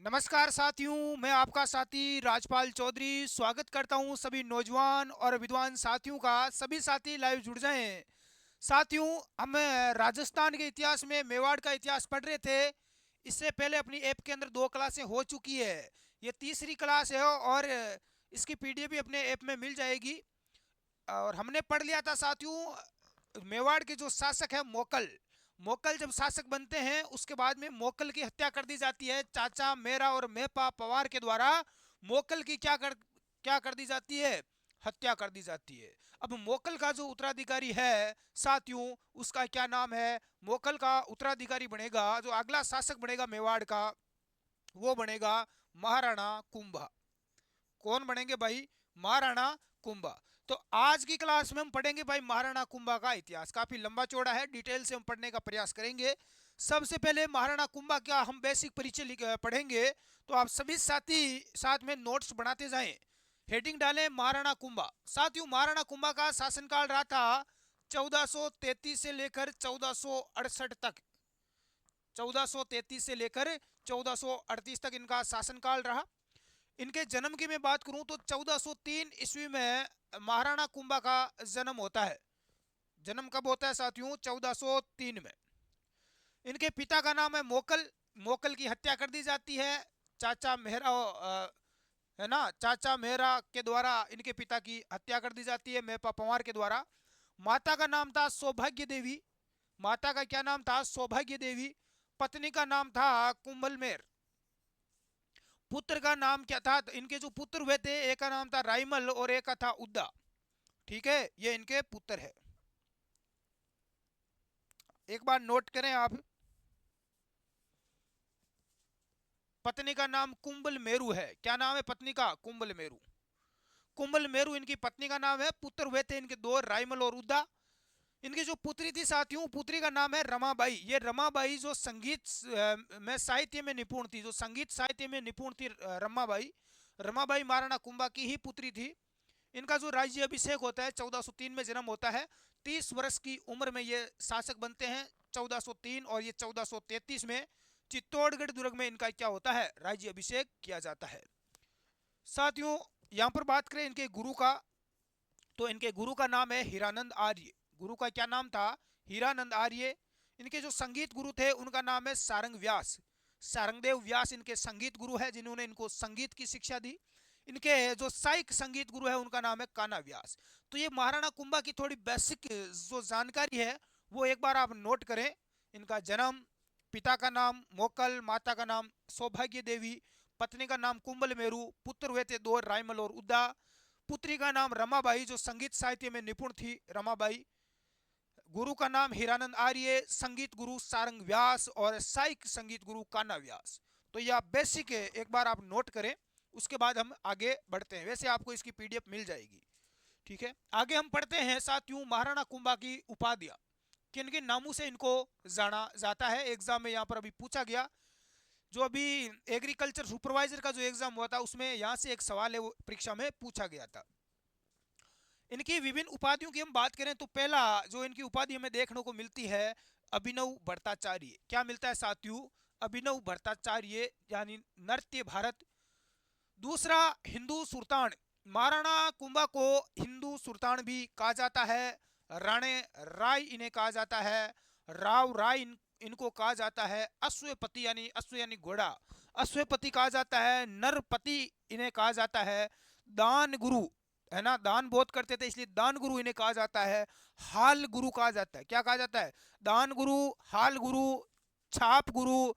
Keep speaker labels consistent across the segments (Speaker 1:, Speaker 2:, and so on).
Speaker 1: नमस्कार साथियों, मैं आपका साथी राजपाल चौधरी स्वागत करता हूं सभी नौजवान और विद्वान साथियों का। सभी साथी लाइव जुड़ जाएं। साथियों, हम राजस्थान के इतिहास में मेवाड़ का इतिहास पढ़ रहे थे। इससे पहले अपनी ऐप के अंदर 2 क्लासें हो चुकी है। ये तीसरी क्लास है और इसकी पीडीएफ भी अपने ऐप में मिल जाएगी। और हमने पढ़ लिया था साथियों, मेवाड़ के जो शासक है मोकल। मोकल जब शासक बनते हैं उसके बाद में मोकल की हत्या कर दी जाती है चाचा मेरा और मेपा पवार के द्वारा। मोकल की क्या कर दी जाती है, हत्या कर दी जाती है। अब मोकल का जो उत्तराधिकारी है साथियों, उसका क्या नाम है। मोकल का उत्तराधिकारी बनेगा, जो अगला शासक बनेगा मेवाड़ का, वो बनेगा महाराणा कुंभा। कौन बनेंगे भाई, महाराणा कुंभा। तो आज की क्लास में हम पढ़ेंगे भाई महाराणा कुंभा का इतिहास। काफी लंबा चौड़ा है, डिटेल से हम पढ़ने का प्रयास करेंगे। सबसे पहले महाराणा कुंभा का हम बेसिक परिचय पढ़ेंगे। तो आप सभी साथी साथ में नोट्स बनाते जाएं। हेडिंग डालें महाराणा कुंभा। साथियों, महाराणा कुंभा का शासनकाल रहा था 1433 से लेकर 1468 तक। 1433 से लेकर 1438 तक इनका शासनकाल रहा। इनके जन्म की मैं बात करूं तो 1403 ईस्वी में महाराणा कुंभा का जन्म होता है। जन्म कब होता है साथियों, 1403 में। इनके पिता का नाम है मोकल। मोकल की हत्या कर दी जाती है चाचा मेहरा, है ना, चाचा मेहरा के द्वारा इनके पिता की हत्या कर दी जाती है मेपा पंवार के द्वारा। माता का नाम था सौभाग्य देवी। माता का क्या नाम था, सौभाग्य देवी। पत्नी का नाम था कुंभलमेर। पुत्र का नाम क्या था, तो इनके जो पुत्र हुए थे, एक का नाम था राइमल और एक का था उद्दा। ठीक है, ये इनके पुत्र है। एक बार नोट करें आप। पत्नी का नाम कुंभल मेरू है। क्या नाम है पत्नी का, कुंभल मेरू। कुंभल मेरू इनकी पत्नी का नाम है। पुत्र हुए थे इनके दो, राइमल और उद्दा। इनकी जो पुत्री थी साथियों, पुत्री का नाम है रमाबाई। ये रमाबाई जो संगीत में साहित्य में निपुण थी, जो संगीत साहित्य में निपुण थी रमाबाई। रमाबाई महाराणा कुंभा की ही पुत्री थी। इनका जो राज्य अभिषेक होता है 1403 में जन्म होता है। 30 वर्ष की उम्र में ये शासक बनते हैं 1403, और ये 1433 में चित्तौड़गढ़ दुर्ग में इनका क्या होता है, राज्य अभिषेक किया जाता है। साथियों, यहाँ पर बात करें इनके गुरु का, तो इनके गुरु का नाम है हीरानंद आर्य। गुरु का क्या नाम था, हीरानंद आर्य। इनके जो संगीत गुरु थे उनका नाम है सारंग व्यास। सारंगदेव व्यास इनके संगीत गुरु है, जिन्होंने इनको संगीत की शिक्षा दी। इनके जो साइक संगीत गुरु है उनका नाम है कान्हा व्यास। तो ये महाराणा कुंभा की थोड़ी बेसिक जो जानकारी है वो एक बार आप नोट करें। इनका जन्म, पिता का नाम मोकल, माता का नाम सौभाग्य देवी, पत्नी का नाम कुंभल मेरू, पुत्र हुए थे दो, राइमल और उद्दा। पुत्री का नाम रमाबाई, जो संगीत साहित्य में निपुण थी रमाबाई। गुरु का नाम हीरानंद आर्य, संगीत गुरु सारंग व्यास और साइक संगीत गुरु कान्हा व्यास। तो यह बेसिक है, एक बार आप नोट करें। उसके बाद हम आगे बढ़ते हैं। वैसे आपको इसकी पीडीएफ मिल जाएगी। ठीक है, आगे हम पढ़ते हैं साथियों महाराणा कुंभा की उपाधियां। किन किन नामों से इनको जाना जाता है, एग्जाम में यहाँ पर अभी पूछा गया। जो अभी एग्रीकल्चर सुपरवाइजर का जो एग्जाम हुआ था उसमें यहाँ से एक सवाल है, वो परीक्षा में पूछा गया था। इनकी विभिन्न उपाधियों की हम बात करें तो पहला जो इनकी उपाधि हमें देखने को मिलती है, अभिनव भट्टाचार्य। क्या मिलता है साथियों, अभिनव भट्टाचार्य यानी नृत्य भारत। दूसरा, हिंदू सुल्तान। महाराणा कुंभा को हिंदू सुल्तान भी कहा जाता है। राणे राय इन्हें कहा जाता है। राव राय इनको कहा जाता है। अश्वपति यानी अश्व यानी घोड़ा, अश्वपति कहा जाता है। नरपति इन्हें कहा जाता है। दान गुरु, है ना, दान बहुत करते थे इसलिए दान गुरु इन्हें कहा जाता है। हाल गुरु कहा जाता है। क्या कहा जाता है, दान गुरु, हाल गुरु, छाप गुरु,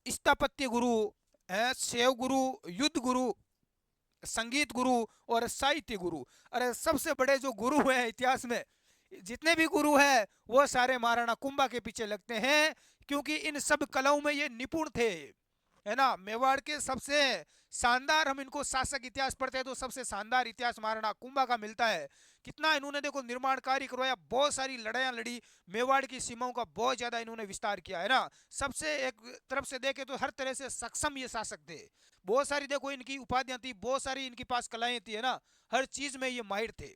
Speaker 1: स्थापत्य गुरु, है सेव गुरु, युद्ध गुरु, संगीत गुरु और साहित्य गुरु। अरे सबसे बड़े जो गुरु हैं इतिहास में, जितने भी गुरु हैं वो सारे महाराणा कुंभा के पीछे लगते हैं, क्योंकि इन सब कलाओं में ये निपुण थे। है ना, मेवाड़ के सबसे शानदार, हम इनको शासक इतिहास पढ़ते हैं तो सबसे शानदार इतिहास महाराणा कुंभा का मिलता है। कितना इन्होंने देखो निर्माण कार्य करवाया, बहुत सारी लड़ाइयां लड़ी, मेवाड़ की सीमाओं का बहुत ज्यादा इन्होंने विस्तार किया, है ना। सबसे एक तरफ से देखे तो हर तरह से सक्षम ये शासक थे। बहुत सारी देखो इनकी उपाधियां थी, बहुत सारी इनके पास कलाएं थी, है ना, हर चीज में ये माहिर थे।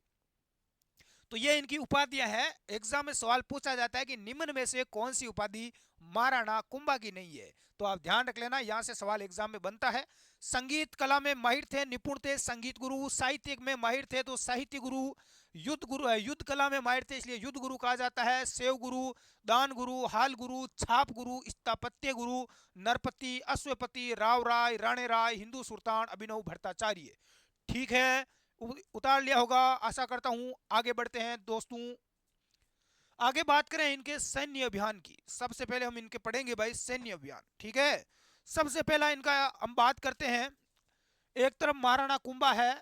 Speaker 1: तो ये इनकी उपाधियां हैं। एग्जाम में सवाल पूछा जाता है कि निम्न में से कौन सी उपाधि महाराणा कुंभा की नहीं है, तो आप ध्यान रख लेना, यहां से सवाल एग्जाम में बनता है। संगीत कला में माहिर थे, निपुण थे, संगीत गुरु। साहित्य में माहिर थे तो साहित्य गुरु। युद्ध कला में माहिर थे इसलिए युद्ध गुरु कहा जाता है। सेव गुरु, दान गुरु, हाल गुरु, छाप गुरु, स्थापत्य गुरु, नरपति, अश्वपति, राव राय, राणे राय, हिंदू सुल्तान, अभिनव भट्टाचार्य। ठीक है, उतार लिया होगा आशा करता हूं। आगे बढ़ते हैं दोस्तों। आगे बात करें इनके सैन्य अभियान की। सबसे पहले हम इनके पढ़ेंगे भाई सैन्य अभियान। ठीक है, सबसे पहला इनका हम बात करते हैं। एक तरफ महाराणा कुंभा है,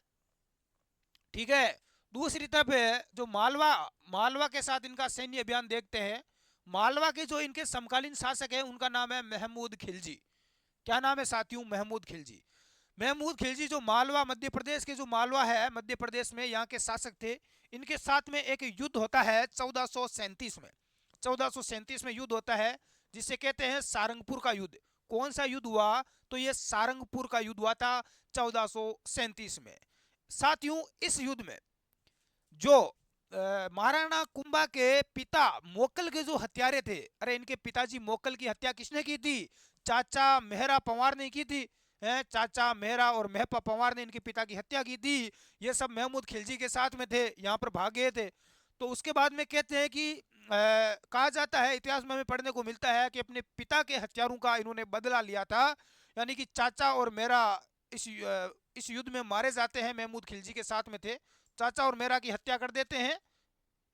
Speaker 1: ठीक है, दूसरी तरफ है जो मालवा। मालवा के साथ इनका सैन्य अभियान देखते हैं। मालवा के जो इनके समकालीन शासक है उनका नाम है महमूद खिलजी। क्या नाम है साथियों? महमूद खिलजी। महमूद खिलजी जो मालवा, मध्य प्रदेश के जो मालवा है, मध्य प्रदेश में, यहाँ के शासक थे। इनके साथ में एक युद्ध होता है 1437 में। 1437 में युद्ध होता है जिसे कहते हैं सारंगपुर का युद्ध। कौन सा युद्ध हुआ? तो ये सारंगपुर का युद्ध हुआ था 1437 में। साथियों इस युद्ध में जो महाराणा कुंभा के पिता मोकल के जो हत्यारे थे, अरे इनके पिताजी मोकल की हत्या किसने की थी? चाचा मेहरा पंवार ने की थी। चाचा मेहरा और मेहपा पंवार ने इनके पिता की हत्या की थी। ये सब महमूद खिलजी के साथ में थे, यहाँ पर भाग गए थे। तो उसके बाद में कहते हैं कि कहा जाता है, इतिहास में हमें पढ़ने को मिलता है कि अपने पिता के हत्यारों का इन्होंने बदला लिया था। यानी कि चाचा और मेहरा इस युद्ध में मारे जाते हैं, महमूद खिलजी के साथ में थे। चाचा और मेहरा की हत्या कर देते हैं।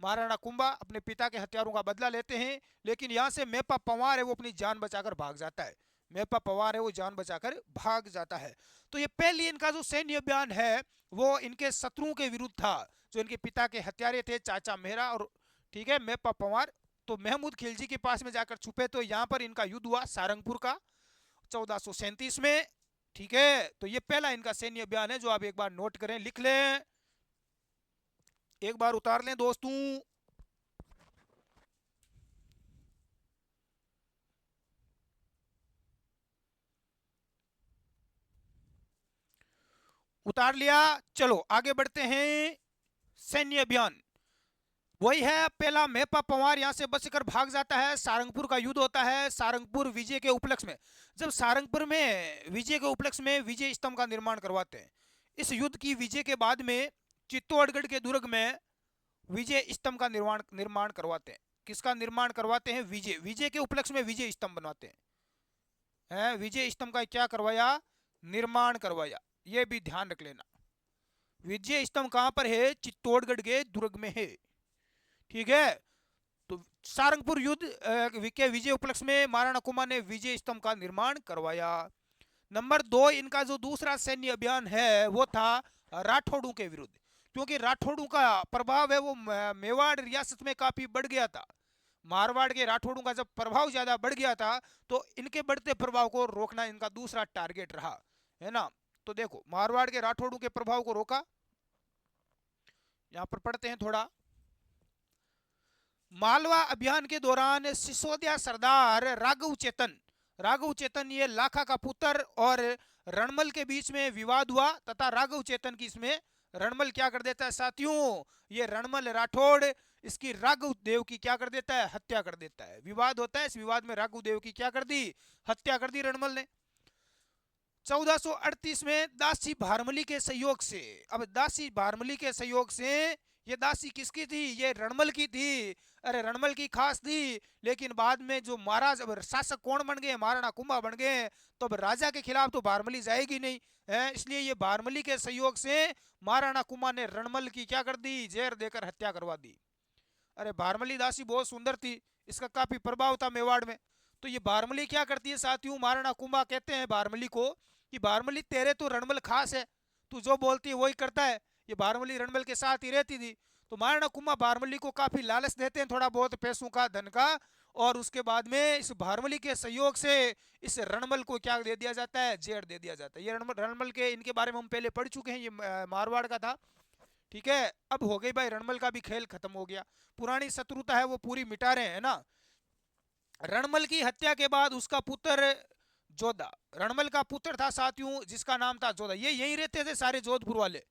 Speaker 1: महाराणा कुंभा अपने पिता के हत्यारों का बदला लेते हैं, लेकिन यहाँ से मेहपा पंवार है वो अपनी जान बचाकर भाग जाता है। मेहपा पंवार है वो जान बचाकर भाग जाता है। तो ये पहली इनका जो सैन्य अभियान है वो इनके शत्रुओं के विरुद्ध था, जो इनके पिता के हत्यारे थे, चाचा मेहरा और, ठीक है, मेहपा पंवार। तो महमूद खिलजी के पास में जाकर छुपे, तो यहाँ पर इनका युद्ध हुआ सारंगपुर का 1437 में। ठीक है, तो ये पहला इनका सैन्य अभियान है जो आप एक बार नोट करें, लिख लें, एक बार उतार लें दोस्तों। उतार लिया। चलो आगे बढ़ते हैं। सैन्य अभियान वही है पहला। मेहपा पंवार यहां से बचकर भाग जाता है। सारंगपुर का युद्ध होता है। सारंगपुर विजय के उपलक्ष्य में, जब सारंगपुर में विजय के उपलक्ष्य में विजय स्तंभ का निर्माण करवाते हैं। इस युद्ध की विजय के बाद में चित्तौड़गढ़ के दुर्ग में विजय स्तंभ का निर्माण करवाते हैं। किसका निर्माण करवाते हैं? विजय के उपलक्ष्य में विजय स्तंभ बनवाते हैं। विजय स्तंभ का क्या करवाया? निर्माण करवाया। ये भी ध्यान रख लेना। विजय स्तंभ कहां पर है? चित्तौड़गढ़ के दुर्ग में है। ठीक है, तो सारंगपुर युद्ध के विजय उपलक्ष्य में महाराणा कुंभा ने विजय स्तंभ का निर्माण करवाया। नंबर 2 इनका जो दूसरा सैन्य अभियान है वो था राठौड़ों के विरुद्ध। क्योंकि राठौड़ों का प्रभाव है वो मेवाड़ रियासत में काफी बढ़ गया था। मारवाड़ के राठौड़ों का जब प्रभाव ज्यादा बढ़ गया था तो इनके बढ़ते प्रभाव को रोकना इनका दूसरा टारगेट रहा, है ना। तो देखो, मारवाड़ के राठौड़ों के प्रभाव को रोका। यहां पर पढ़ते हैं थोड़ा। मालवा अभियान के दौरान सिसोदिया सरदार राघव चेतन ये लाखा का पुत्र और रणमल के बीच में विवाद हुआ तथा राघव चेतन की इसमें रणमल क्या कर देता है साथियों? ये रणमल राठौड़ इसकी राघव देव की क्या कर देता है? हत्या कर देता है। विवाद होता है, इस विवाद में राघव देव की क्या कर दी? हत्या कर दी रणमल ने। 1438 में दासी भारमली के सहयोग से, अब दासी भारमली के सहयोग से, ये दासी किसकी थी? ये रणमल की थी। अरे रणमल की खास थी, लेकिन बाद में जो महाराज अब शासक कौन बन गए? महाराणा कुंभा बन गए। तो अब राजा के खिलाफ तो भारमली जाएगी नहीं है, इसलिए ये भारमली के सहयोग से महाराणा कुंभा ने रणमल की क्या कर दी? जहर देकर हत्या करवा दी। अरे भारमली दासी बहुत सुंदर थी, इसका काफी प्रभाव था मेवाड़ में। तो ये भारमली क्या करती है साथियों? महाराणा कुंभा कहते हैं भारमली को कि भारमली तेरे तो रणमल खास है, तू जो बोलती है वही करता है। ये भारमली रणमल के साथ ही रहती थी। तो महाराणा कुंभा भारमली को काफी लालच देते हैं, थोड़ा बहुत पैसों का, धन का, और उसके बाद में इस भारमली के सहयोग से इस रणमल को क्या दे दिया जाता है? जेर दे दिया जाता है। ये रणमल के इनके बारे में हम पहले पढ़ चुके हैं, ये मारवाड़ का था। ठीक है, अब हो गई भाई रणमल का भी खेल खत्म हो गया। पुरानी शत्रुता है वो पूरी मिटा रहे हैं ना। रणमल की हत्या के बाद उसका पुत्र जोधा, रणमल का पुत्र था साथियों जिसका नाम था जोधा। ये यहीं रहते थे सारे जोधपुर वाले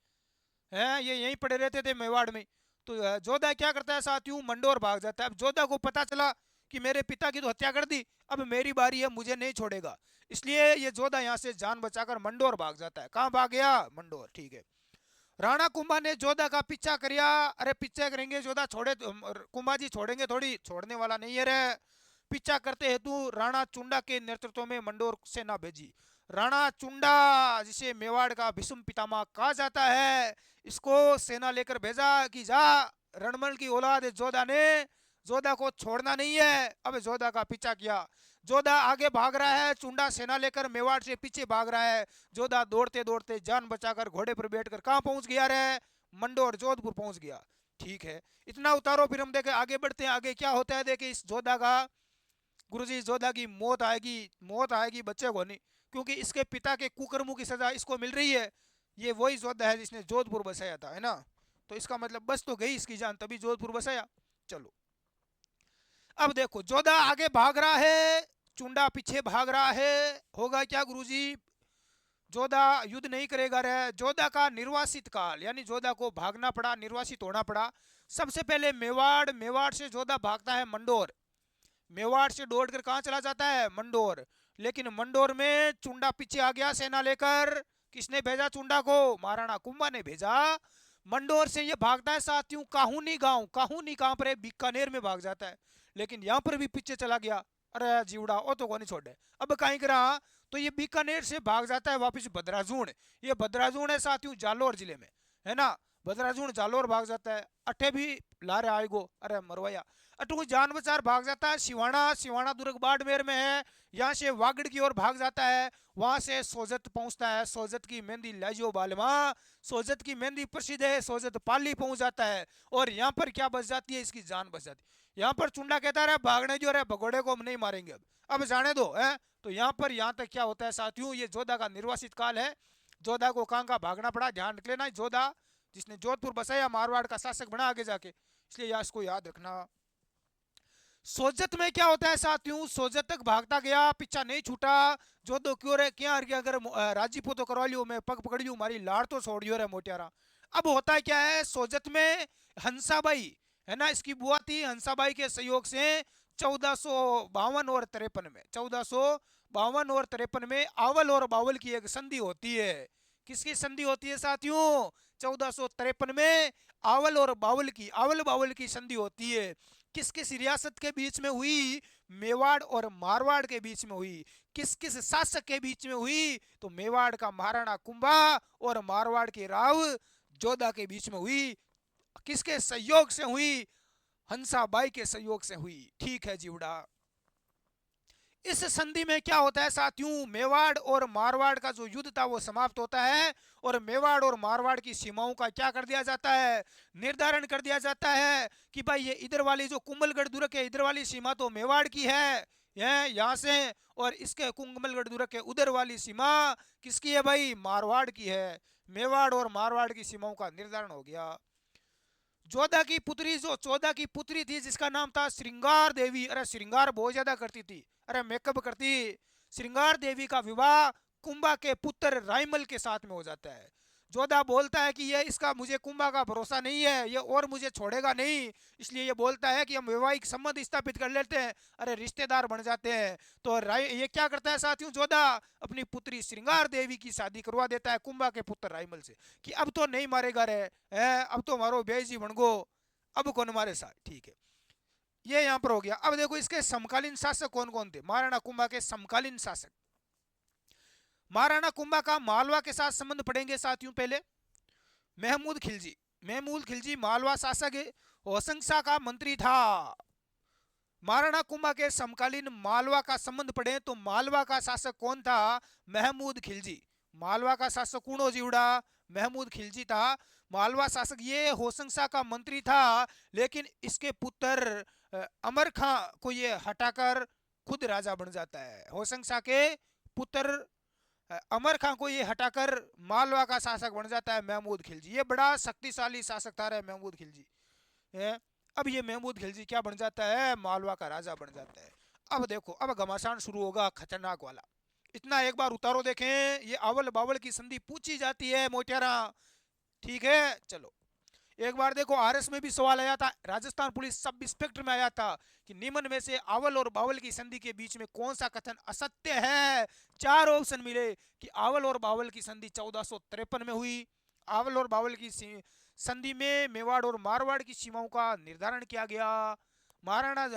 Speaker 1: हैं, ये यहीं पड़े रहते थे मेवाड़ में। तो जोधा क्या करता है साथियों, मंडोर भाग जाता है। अब जोधा को पता चला कि मेरे पिता की तो हत्या कर दी, अब मेरी बारी है, मुझे नहीं छोड़ेगा, इसलिए ये जोधा यहाँ से जान बचाकर मंडोर भाग जाता है। कहाँ भाग गया, मंडोर। ठीक है। राणा कुंभा ने जोधा का पीछा करिया। अरे पीछा करेंगे, जोधा छोड़े कुंभा जी छोड़ेंगे थोड़ी, छोड़ने वाला नहीं है रे। पीछा करते हेतु राणा चुंडा के नेतृत्व में मंडोर सेना भेजी। राणा चुंडा, जिसे मेवाड़ का भीष्म पितामह कहा जाता है, इसको सेना लेकर भेजा कि जा, रणमल की औलाद जोधा ने, जोधा को छोड़ना नहीं है। अब जोधा का पीछा किया। जोधा आगे भाग रहा है, चुंडा सेना लेकर मेवाड़ से पीछे भाग रहा है। जोधा दौड़ते दौड़ते जान बचाकर घोड़े पर बैठकर कहाँ पहुंच गया रे, मंडोर जोधपुर पहुंच गया। ठीक है, इतना उतारो, फिर हम देखे आगे बढ़ते हैं। आगे क्या होता है देखे इस जोधा का। गुरुजी जोधा की मौत आएगी, मौत आएगी, बच्चे को नहीं, क्योंकि इसके पिता के कुकर्मों की सजा इसको मिल रही है। ये वही जोधा है जिसने जोधपुर बसाया था, है ना। तो इसका मतलब बस तो गई इसकी जान, तभी जोधपुर बसाया। चलो अब देखो, जोधा आगे भाग रहा है, चुंडा पीछे भाग रहा है। होगा क्या गुरुजी, जोधा युद्ध नहीं करेगा रे। जोधा का निर्वासित काल, यानी जोधा को भागना पड़ा, निर्वासित होना पड़ा। सबसे पहले मेवाड़, मेवाड़ से जोधा भागता है मंडोर। मेवाड़ से दौड़कर कहाँ चला जाता है, मंडोर। लेकिन मंडोर में चुंडा पीछे आ गया सेना लेकर। किसने भेजा चुंडा को, महाराणा कुंभा ने भेजा। मंडोर से ये भागता है साथियों काहुनी गांव, काहुनी कहां पर है, बीकानेर में भाग जाता है। लेकिन यहां पर भी पीछे चला गया। अरे जीवड़ा, ओ तो को नहीं छोड़े, अब कहीं करा। तो ये बीकानेर से भाग जाता है वापस भद्राजूण। ये भद्राजूण है साथियों जालोर जिले में, है ना। भद्राजूण जालोर भाग जाता है। अठे भी लारे आएगो, अरे मरवाया। अटू जान बचार भाग जाता है सिवाना, सिवाना दुर्ग बाड़मेर में है। यहाँ से वागड़ की ओर भाग जाता है। वहां से सोजत पहुंचता है, सोजत की मेहंदी लाइजो बालमा, सोजत की मेहंदी प्रसिद्ध है, सोजत पाली पहुंच जाता है। और यहाँ पर क्या बच जाती है, इसकी जान बच जाती है। यहाँ पर चुंडा कहता है भागने जो रहे भगोड़े को हम नहीं मारेंगे, अब जाने दो है। तो यहाँ पर यहाँ तक क्या होता है साथियों, ये जोधा का निर्वासित काल है। जोधा को कहाँ का भागना पड़ा, ध्यान रख लेना। जोधा जिसने जोधपुर बसाया, मारवाड़ का शासक बना आगे जाके, इसलिए यार इसको याद रखना। सोजत में क्या होता है साथियों, सोजत तक भागता गया, पीछा नहीं छूटा। जो दो क्यों रे क्या अगर राजीपो तो करवा लियो, मैं पग पकड़ लियो, मारी लाड़ तो छोड़ दियो रे मोटियारा। अब होता है क्या है, सोजत में हंसाबाई है ना, इसकी बुआ थी, हंसाबाई के सहयोग से 1452 और 53 में, 1452 और 53 में आवल और बावल की एक संधि होती है। किसकी संधि होती है साथियों, 1453 में आवल और बावल की, आवल बावल की संधि होती है। किस किस रियासत के बीच में हुई, मेवाड़ और मारवाड़ के बीच में हुई। किस किस शासक के बीच में हुई, तो मेवाड़ का महाराणा कुंभा और मारवाड़ के राव जोधा के बीच में हुई। किसके सहयोग से हुई, हंसाबाई के सहयोग से हुई। ठीक है जीवड़ा। इस संधि में क्या होता है साथियों, मेवाड़ और मारवाड़ का जो युद्ध था वो समाप्त होता है। और मेवाड़ और मारवाड़ की सीमाओं का क्या कर दिया जाता है, निर्धारण कर दिया जाता है कि भाई ये इधर वाली जो कुंभलगढ़ दुर्ग है, इधर वाली सीमा तो मेवाड़ की है, यहाँ से। और इसके कुंभलगढ़ दुर्ग के उधर वाली सीमा किसकी है भाई, मारवाड़ की है। मेवाड़ और मारवाड़ की सीमाओं का निर्धारण हो गया। जोधा की पुत्री, जो चौदह की पुत्री थी जिसका नाम था श्रृंगार देवी, अरे श्रृंगार बहुत ज्यादा करती थी, अरे मेकअप करती। श्रृंगार देवी का विवाह कुंभा के पुत्र राइमल के साथ में हो जाता है। जोधा बोलता है कि ये इसका मुझे कुंभा का भरोसा नहीं है, ये और मुझे छोड़ेगा नहीं, इसलिए ये बोलता है कि हम वैवाहिक संबंध स्थापित कर लेते हैं, अरे रिश्तेदार बन जाते हैं। तो ये क्या करता है साथियों, जोधा अपनी पुत्री श्रृंगार देवी की शादी करवा देता है कुंभा के पुत्र राइमल से, कि अब तो नहीं मारेगा रे, है अब तो मारो बेजी बन गो, अब कौन मारे साथ। ठीक है, ये यहाँ पर हो गया। अब देखो इसके समकालीन शासक कौन कौन थे, महाराणा कुंभा के समकालीन शासक। महाराणा कुंभा का मालवा के साथ संबंध पड़ेंगे साथियों। पहले महमूद खिलजी, महमूद खिलजी मालवा शासक है, होशंग शाह का मंत्री था। महाराणा कुंभा के समकालीन मालवा का संबंध पड़े तो मालवा का शासक कौन था, महमूद खिलजी। मालवा का शासक कौन हो जीवड़ा, महमूद खिलजी था मालवा शासक। ये होशंग शाह का मंत्री था, लेकिन इसके पुत्र अमर खां को ये हटाकर खुद राजा बन जाता है। होशंग शाह के पुत्र अमर खां को ये हटाकर मालवा का शासक बन जाता है महमूद खिलजी। ये बड़ा शक्तिशाली शासक था महमूद खिलजी। अब ये महमूद खिलजी क्या बन जाता है, मालवा का राजा बन जाता है। अब देखो, अब घमासान शुरू होगा खतरनाक वाला। इतना एक बार उतारो देखें, ये आवल बावल की संधि पूछी जाती है मोटियारा। ठीक है, चलो एक बार देखो आरएस में भी सवाल आया था, राजस्थान पुलिस सब इंस्पेक्टर में आया था कि निम्न में से आवल और बावल की संधि के बीच में कौन सा कथन असत्य है। चार ऑप्शन मिले कि आवल और बावल की संधि 1453 में हुई, आवल और बावल की संधि में मेवाड़ और मारवाड़ की सीमाओं का निर्धारण किया गया, महाराणा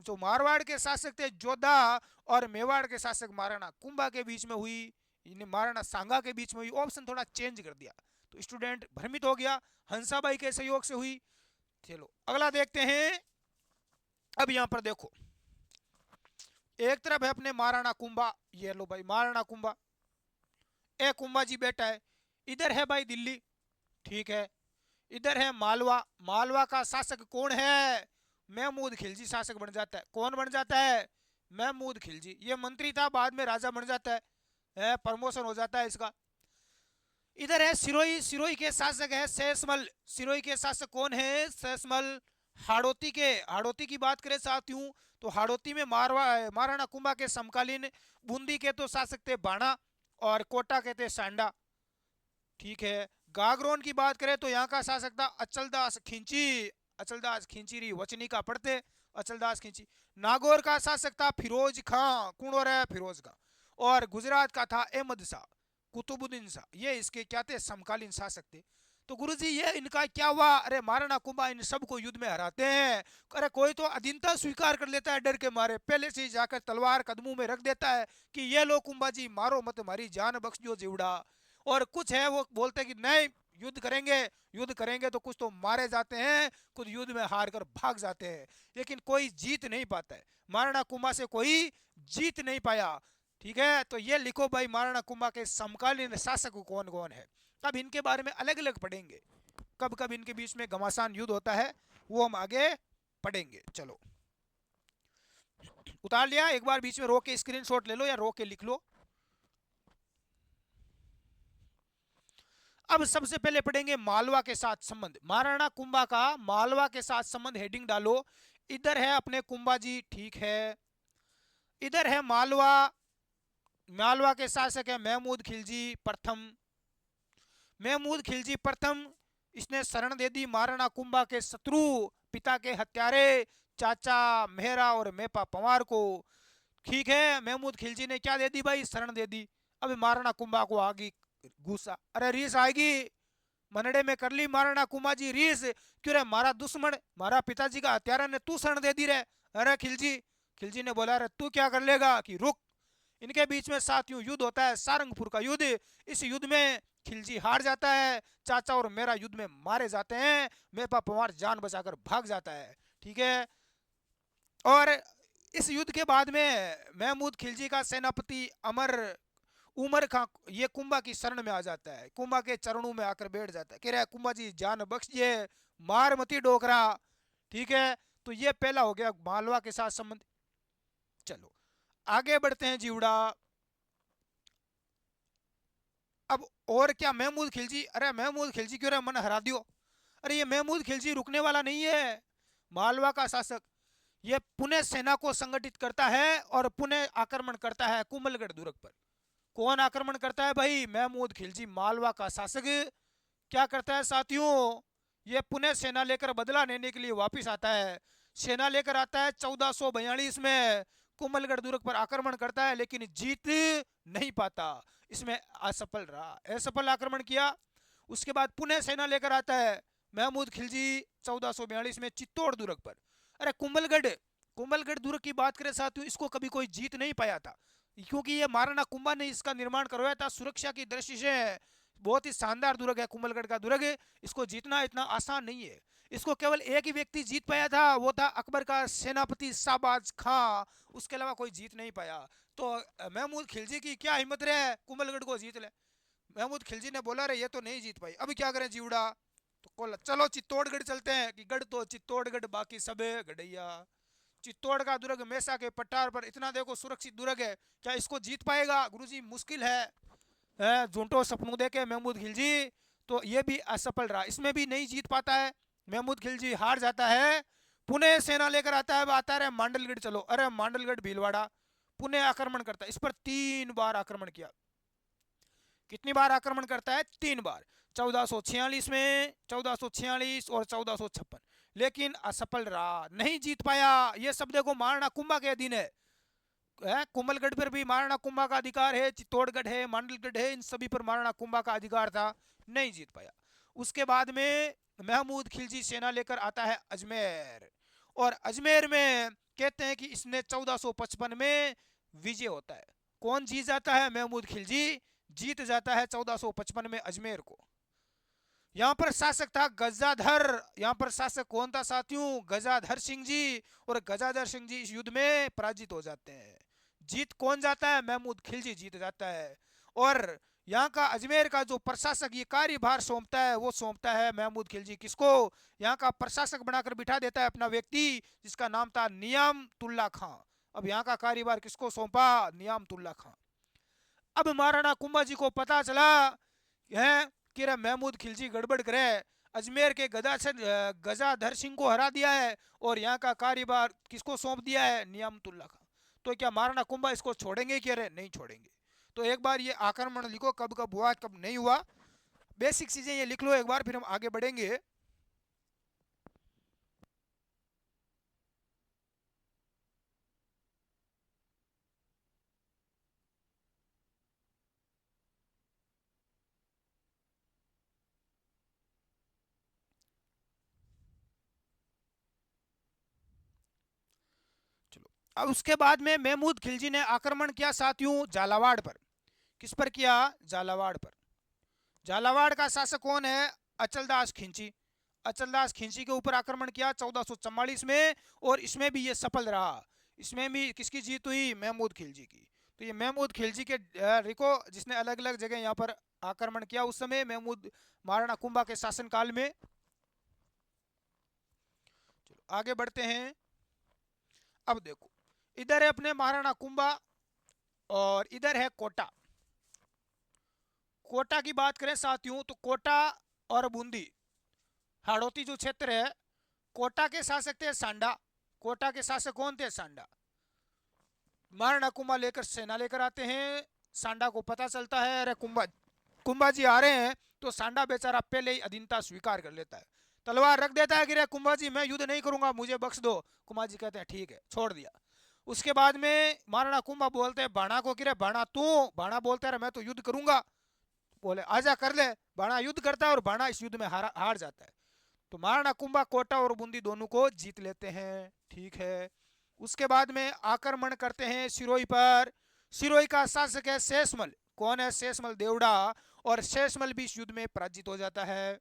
Speaker 1: जो मारवाड़ के शासक थे जोधा और मेवाड़ के शासक महाराणा कुंभा के बीच में हुई, महाराणा सांगा के बीच में हुई। ऑप्शन थोड़ा चेंज कर दिया तो स्टूडेंट भ्रमित हो गया, हंसाबाई के सहयोग से हुई। चलो अगला देखते हैं। अब यहां पर देखो, एक तरफ है अपने महाराणा कुंभा, ये लो भाई महाराणा कुंभा, ए कुंभा जी बेटा है। इधर है भाई दिल्ली, ठीक है। इधर है मालवा, मालवा का शासक कौन है, महमूद खिलजी शासक बन जाता है। कौन बन जाता है, महमूद खिलजी। ये मंत्री था, बाद में राजा बन जाता है, प्रमोशन हो जाता है इसका। इधर है सिरोही, सिरोही के शासक है सैसमल। सिरोही के शासक कौन है, सैसमल। हाड़ौती के, हाड़ौती की बात करें साथियों तो हाड़ौती में महाराणा कुंभा के समकालीन बूंदी के तो शासक थे बाणा और कोटा के थे सांडा, ठीक है। गागरोन की बात करें तो यहाँ का शासक था अचलदास खिंची, अचलदास खिंचीरी वचनी का पढ़ते अचलदास खिंची। नागौर का शासक था फिरोज खां, कौन है, फिरोज खां। और गुजरात का था अहमद शाह, कुतुबुद्दीन शाह। ये इसके क्या थे, समकालीन शासक थे। तो गुरुजी ये इनका क्या हुआ, अरे महाराणा कुंभा इन सबको युद्ध में हराते हैं। अरे कोई तो अधीनता स्वीकार कर लेता है डर के मारे, पहले से ही जाकर तलवार कदमों में रख देता है कि ये लो कुंभा जी मारो मत, हमारी जान बख्श दो जीवड़ा। और कुछ है वो बोलते हैं कि नहीं युद्ध करेंगे, युद्ध करेंगे तो कुछ तो मारे जाते हैं, कुछ युद्ध में हार कर भाग जाते हैं, लेकिन कोई जीत नहीं पाता है। महाराणा कुंभा से कोई जीत नहीं पाया, ठीक है। तो ये लिखो भाई महाराणा कुंभा के समकालीन शासक कौन कौन है। अब इनके बारे में अलग अलग पढ़ेंगे, कब कब इनके बीच में घमासान युद्ध होता है वो हम आगे पढ़ेंगे। चलो उतार लिया, एक बार बीच में रोक के स्क्रीनशॉट ले लो या रोक के लिख लो। अब सबसे पहले पढ़ेंगे मालवा के साथ संबंध, महाराणा कुंभा का मालवा के साथ संबंध, हेडिंग डालो। इधर है अपने कुंभा जी, ठीक है। इधर है मालवा, मालवा के शासक है महमूद खिलजी प्रथम। महमूद खिलजी प्रथम, इसने शरण दे दी महाराणा कुंभा के शत्रु, पिता के हत्यारे चाचा मेहरा और मेपा पंवार को, ठीक है। महमूद खिलजी ने क्या दे दी भाई, शरण दे दी। अब महाराणा कुंभा को आगे गुस्सा, अरे रीस आएगी, मनड़े में कर ली महाराणा कुंभा जी रीस, क्यों रे मारा दुश्मन, मारा पिताजी का हत्यारा ने तू शरण दे दी रे। अरे खिलजी, खिलजी ने बोला अरे तू क्या कर लेगा, कि रुक। इनके बीच में साथियों युद्ध होता है, सारंगपुर का युद्ध। इस युद्ध में खिलजी हार जाता है, चाचा और मेरा युद्ध में मारे जाते हैं, मेपा पंवार जान बचाकर भाग जाता है, ठीक है। और इस युद्ध के बाद में महमूद खिलजी का सेनापति अमर उमर खां ये कुंभा की शरण में आ जाता है, कुंभा के चरणों में आकर बैठ जाता है, कह रहा है कुंभा जी जान बख्शिए, मार मती डोकरा, ठीक है। तो ये पहला हो गया मालवा के साथ संबंध। चलो आगे बढ़ते हैं जीवड़ा। अब और क्या, महमूद खिलजी, अरे महमूद खिलजी क्यों रे मन हरा दियो, अरे ये महमूद खिलजी रुकने वाला नहीं है। मालवा का शासक ये पुनः सेना को संगठित करता है और पुनः आक्रमण करता है कुंभलगढ़ दुर्ग पर। कौन आक्रमण करता है भाई, महमूद खिलजी मालवा का शासक क्या करता है साथियों, ये पुनः सेना लेकर बदला लेने के लिए वापस आता है। सेना लेकर आता है 1442 में, कुंभलगढ़ दुर्ग पर आक्रमण करता है लेकिन जीत नहीं पाता, इसमें असफल रहा, असफल आक्रमण किया। उसके बाद पुनः सेना लेकर आता है महमूद खिलजी 1442 में चित्तौड़ दुर्ग पर। अरे कुंभलगढ़, कुंभलगढ़ दुर्ग की बात करें साथियों, इसको कभी कोई जीत नहीं पाया था, क्योंकि ये महाराणा कुंभा ने इसका निर्माण करवाया था। सुरक्षा की दृष्टि से बहुत ही शानदार दुर्ग है कुंभलगढ़ का दुर्ग, इसको जीतना इतना आसान नहीं है। इसको केवल एक ही व्यक्ति जीत पाया था, वो था अकबर का सेनापति शाहबाज खां, उसके अलावा कोई जीत नहीं पाया। तो महमूद खिलजी की क्या हिम्मत रहे कुंभलगढ़ को जीत ले, महमूद खिलजी ने बोला रे ये तो नहीं जीत पाई, अभी क्या करें जीवड़ा। तो चलो चित्तौड़गढ़ चलते हैं, कि गढ़ तो चित्तौड़गढ़ बाकी सब गढ़ैया। चित्तौड़ का दुर्ग मेसा के पठार पर इतना देखो सुरक्षित दुर्ग है, क्या इसको जीत पाएगा गुरुजी, मुश्किल है। झूठो सपनों देखे महमूद खिलजी, तो ये भी असफल रहा, इसमें भी नहीं जीत पाता है, महमूद खिलजी हार जाता है। पुणे सेना लेकर आता है, आता है मांडलगढ़ चलो, अरे मांडलगढ़ भीलवाड़ा, पुणे आक्रमण करता है, इस पर 3 बार आक्रमण किया। कितनी बार आक्रमण करता है? 3 बार। 1446 में, 1446 और 1456, लेकिन असफल रहा, नहीं जीत पाया। ये सब देखो महाराणा कुंभा के अधीन है। कुंभलगढ़ पर भी महाराणा कुंभा का अधिकार है, चित्तौड़गढ़ है, मांडलगढ़ है, इन सभी पर महाराणा कुंभा का अधिकार था, नहीं जीत पाया। उसके बाद में महमूद खिलजी सेना लेकर आता है अजमेर, और अजमेर में कहते हैं कि इसने 1455 में विजय होता है। कौन जीत जाता है? महमूद खिलजी जीत जाता है 1455 में अजमेर को। यहाँ पर शासक था गजाधर। यहाँ पर शासक कौन था साथियों? गजाधर सिंह जी। और गजाधर सिंह जी इस युद्ध में पराजित हो जाते हैं। जीत कौन जाता है? महमूद खिलजी जीत जाता है। और यहाँ का अजमेर का जो प्रशासक ये कार्यभार सौंपता है, वो सौंपता है महमूद खिलजी किसको? यहाँ का प्रशासक बनाकर बिठा देता है अपना व्यक्ति, जिसका नाम था नियामतुल्ला खां। अब यहाँ का कार्यभार किसको सौंपा? नियामतुल्ला खां। अब महाराणा कुंभा जी को पता चला है कि महमूद खिलजी गड़बड़ करे, अजमेर के गजाधर सिंह को हरा दिया है और यहाँ का कार्यभार किसको सौंप दिया है? नियामतुल्ला खां। तो क्या महाराणा कुंभा इसको छोड़ेंगे? कि अरे नहीं छोड़ेंगे। तो एक बार ये आक्रमण लिखो, कब कब हुआ कब नहीं हुआ, बेसिक चीजें ये लिख लो एक बार, फिर हम आगे बढ़ेंगे। चलो, अब उसके बाद में महमूद खिलजी ने आक्रमण किया साथियों झालावाड़ पर। किस पर किया? झालावाड़ पर। झालावाड़ का शासक कौन है? अचलदास खिंची। अचलदास खिंची के ऊपर आक्रमण किया 1444 में, और इसमें भी ये सफल रहा। इसमें भी किसकी जीत हुई? महमूद खिलजी की। तो ये महमूद खिलजी के रिको जिसने अलग अलग जगह यहाँ पर आक्रमण किया उस समय महमूद महाराणा कुंभा के शासनकाल में। चलो आगे बढ़ते हैं। अब देखो, इधर है अपने महाराणा कुंभा और इधर है कोटा। कोटा की बात करें साथियों तो कोटा और बूंदी हाड़ौती जो क्षेत्र है, कोटा के शासक थे सांडा। कोटा के शासक कौन थे? सांडा। महाराणा कुंभा लेकर सेना लेकर आते हैं। सांडा को पता चलता है अरे कुंभा जी आ रहे हैं, तो सांडा बेचारा पहले ही अधीनता स्वीकार कर लेता है, तलवार रख देता है कि रे कुंभा जी मैं युद्ध नहीं करूंगा, मुझे बख्श दो। कुंभा जी कहते हैं ठीक है, छोड़ दिया। उसके बाद में महाराणा कुंभा बोलते हैं बाणा को कि रे बाणा तू, बाणा बोलता है मैं तो युद्ध करूंगा। बोले आजा कर ले। बाणा युद्ध करता है और बाणा इस युद्ध में हार जाता है। तो महाराणा कुंभा कोटा और बूंदी दोनों को जीत लेते हैं। ठीक है। उसके बाद में आक्रमण करते हैं सिरोही पर। सिरोही का शासक है शेषमल। कौन है? शेषमल देवड़ा। और शेषमल भी इस युद्ध में पराजित हो जाता है।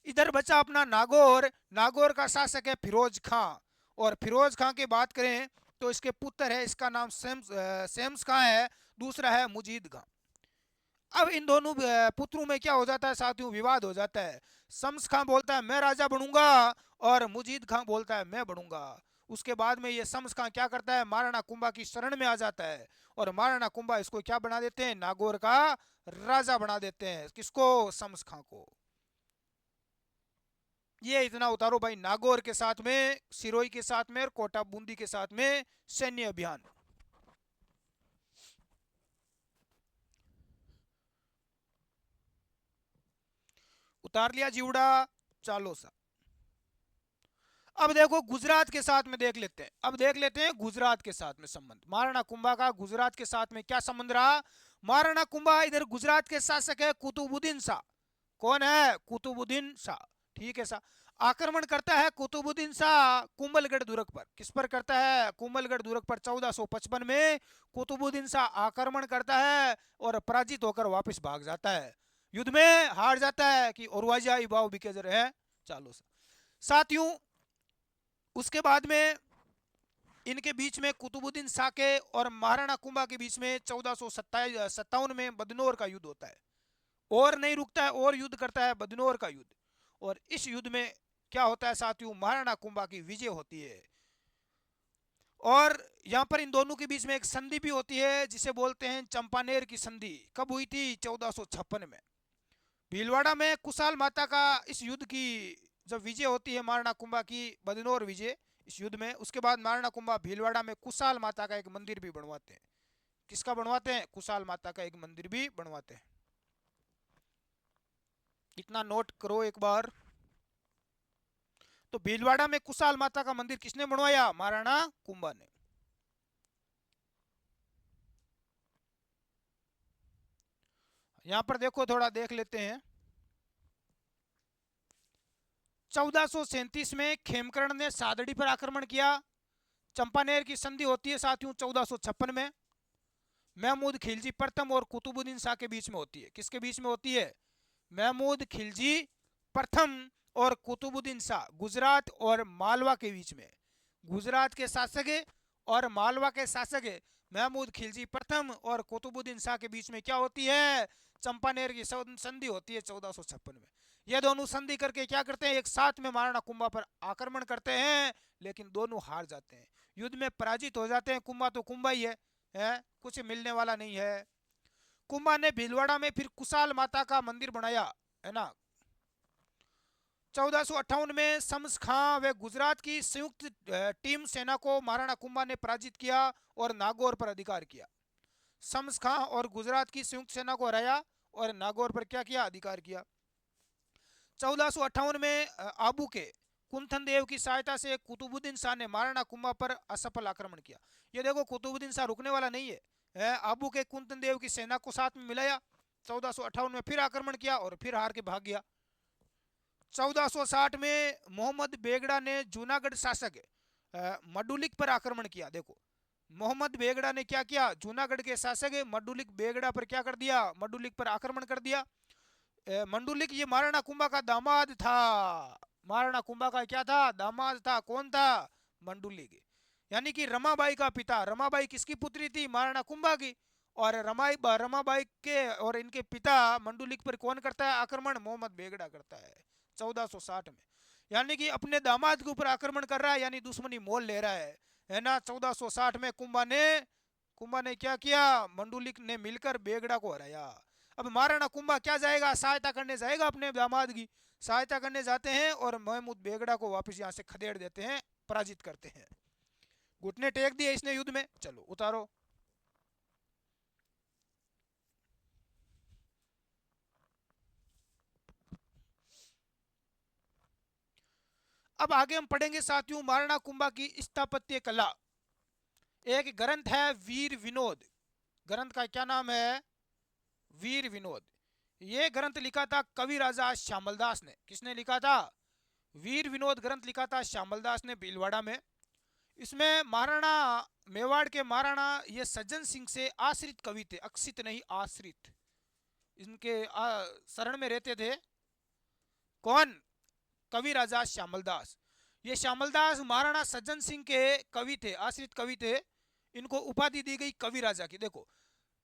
Speaker 1: इधर बचा अपना नागौर। नागौर का शासक है फिरोज खां। और फिरोज खां की बात करें तो इसके पुत्र है, इसका नाम सेम्स खां है, दूसरा है मुजीद खां। अब इन दोनों पुत्रों में क्या हो जाता है साथियों? विवाद हो जाता है। शम्स खां बोलता है मैं राजा बनूंगा, और मुजीद खां बोलता है मैं बनूंगा। उसके बाद में ये शम्स खां क्या करता है? महाराणा कुंभा की शरण में आ जाता है, और महाराणा कुंभा इसको क्या बना देते हैं? नागौर का राजा बना देते हैं। किसको? शम्स खां को। ये इतना उतारो भाई, नागौर के साथ में, सिरोही के साथ में और कोटा बूंदी के साथ में सैन्य अभियान। उतार लिया जीवड़ा। चालो सा। अब देखो गुजरात के साथ में देख लेते हैं। अब देख लेते हैं गुजरात के साथ में संबंध। महाराणा कुंभा का गुजरात के साथ में क्या संबंध रहा? महाराणा कुंभा इधर गुजरात के शासक है कुतुबुद्दीन शाह। कौन है? कुतुबुद्दीन शाह। ठीक है। शाह आक्रमण करता है कुतुबुद्दीन शाह कुंभलगढ़ दुर्ग पर। किस पर करता है? कुंभलगढ़ दुर्ग पर 1455 में कुतुबुद्दीन शाह आक्रमण करता है और पराजित होकर वापस भाग जाता है। युद्ध में हार जाता है कि औरवाजाई भाव बिकेजर है। चालो साथियों, उसके बाद में इनके बीच में कुतुबुद्दीन शाह के और महाराणा कुंभा के बीच में 1457 में बदनौर का युद्ध होता है। और नहीं रुकता है और युद्ध करता है बदनौर का युद्ध। और इस युद्ध में क्या होता है साथियों? महाराणा कुंभा की विजय होती है। और यहाँ पर इन दोनों के बीच में एक संधि भी होती है जिसे बोलते हैं चंपानेर की संधि। कब हुई थी? 1456 में। भीलवाड़ा में कुशाल माता का इस युद्ध की जब विजय होती है महाराणा कुंभा की, बदनौर विजय इस युद्ध में, उसके बाद महाराणा कुंभा भीलवाड़ा में कुशाल माता का एक मंदिर भी बनवाते हैं। किसका बनवाते हैं? कुशाल माता का एक मंदिर भी बनवाते हैं। इतना नोट करो एक बार। तो भीलवाड़ा में कुशाल माता का मंदिर किसने बनवाया? महाराणा कुंभा ने। यहां पर देखो, थोड़ा देख लेते हैं। 1437 में खेमकर्ण ने सादड़ी पर आक्रमण किया। चंपानेर की संधि होती है साथियों 1456 में। महमूद खिलजी प्रथम और कुतुबुद्दीन शाह के बीच में होती है। किसके बीच में होती है? महमूद खिलजी प्रथम और कुतुबुद्दीन शाह, गुजरात और मालवा के बीच में। गुजरात के शासक और मालवा के शासक महमूद खिलजी प्रथम और कुतुबुद्दीन शाह के बीच में क्या होती है? चंपानेर की संधि होती है 1456 में। ये दोनों संधि करके क्या करते हैं? एक साथ में महाराणा कुंभा पर आक्रमण करते हैं, लेकिन दोनों हार जाते हैं, युद्ध में पराजित हो जाते हैं। कुंभा तो कुंभा ही है, कुछ मिलने वाला नहीं है। कुंभा ने भीलवाड़ा में फिर कुशाल माता का मंदिर बनाया, है ना। 1458 में शम्स खां व गुजरात की संयुक्त टीम सेना को महाराणा कुंभा ने पराजित किया और नागौर पर अधिकार किया। शम्स खां और गुजरात की संयुक्त सेना को हराया और नागौर पर क्या किया? अधिकार किया। 1458 में आबू के कुंथन देव की सहायता से कुतुबुद्दीन शाह ने महाराणा कुंभा पर असफल आक्रमण किया। ये देखो, कुतुबुद्दीन शाह रुकने वाला नहीं है, आबू के कुंथन देव की सेना को साथ में मिलाया। 1458 में फिर आक्रमण किया और फिर हार के भाग गया। 1460 में मोहम्मद बेगड़ा ने जूनागढ़ शासक मडुलिक पर आक्रमण किया। देखो, मोहम्मद बेगड़ा ने क्या किया? जूनागढ़ के शासक मडुलिक बेगड़ा पर क्या कर दिया? मडुलिक पर आक्रमण कर दिया। मंडुलिक ये महाराणा कुंभा का दामाद था। महाराणा कुंभा का क्या था? दामाद था। कौन था? मंडुलिक, यानी कि रमाबाई का पिता। रमाबाई किसकी पुत्री थी? महाराणा कुंभा की। और रमाबाई के और इनके पिता मंडुलिक पर कौन करता है आक्रमण? मोहम्मद बेगड़ा करता है 1460 में। यानी कि अपने दामाद के ऊपर आक्रमण कर रहा है, यानी दुश्मनी मोल ले रहा है ना। 1460 में कुंभा ने क्या किया? मंडुलिक ने मिलकर बेगड़ा को हराया। अब महाराणा कुंभा क्या जाएगा? सहायता करने जाएगा, अपने दामाद की सहायता करने जाते हैं और महमूद बेगड़ा को वापस यहाँ से खदेड़ देते हैं, पराजित करते हैं। घुटने टेक दिए इसने युद्ध में। चलो उतारो। अब आगे हम पढ़ेंगे साथियों महाराणा कुंभा की स्थापत्य कला। एक ग्रंथ है वीर विनोद। ग्रंथ का क्या नाम है? वीर विनोद। ये ग्रंथ लिखा था कवि राजा श्यामलदास ने। किसने लिखा था? वीर विनोद ग्रंथ लिखा था श्यामलदास ने भीलवाड़ा में। इसमें महाराणा मेवाड़ के महाराणा ये सज्जन सिंह से आश्रित कवि थे, अक्षित नहीं आश्रित। इनके शरण में रहते थे। कौन? कवि राजा श्यामलदास। ये श्यामलदास महाराणा सज्जन सिंह के कवि थे, आश्रित कवि थे। इनको उपाधि दी गई कवि राजा की। देखो,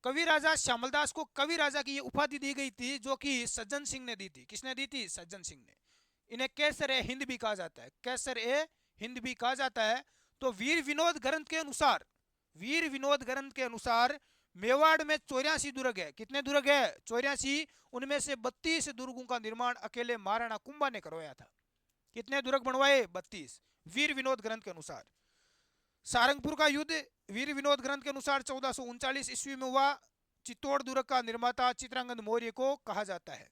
Speaker 1: कवि राजा श्यामलदास को कवि राजा की ये उपाधि दी गई थी, जो कि सज्जन सिंह ने दी थी। किसने दी थी? सज्जन सिंह ने। इन्हें कैसर ए हिंद भी कहा जाता है, कैसर ए हिंद भी कहा जाता है। तो वीर विनोद ग्रंथ के अनुसार, वीर विनोद ग्रंथ के अनुसार मेवाड़ में 84 दुर्ग है। कितने दुर्ग है? 84। उनमें से 32 दुर्गों का निर्माण अकेले महाराणा कुंभा ने करवाया था। कितने दुर्ग बनवाए? 32, वीर विनोद ग्रंथ के अनुसार। सारंगपुर का युद्ध वीर विनोद ग्रंथ के अनुसार 1439 ईस्वी में हुआ। चित्तौड़ दुर्ग का निर्माता चित्रांगद मौर्य को कहा जाता है।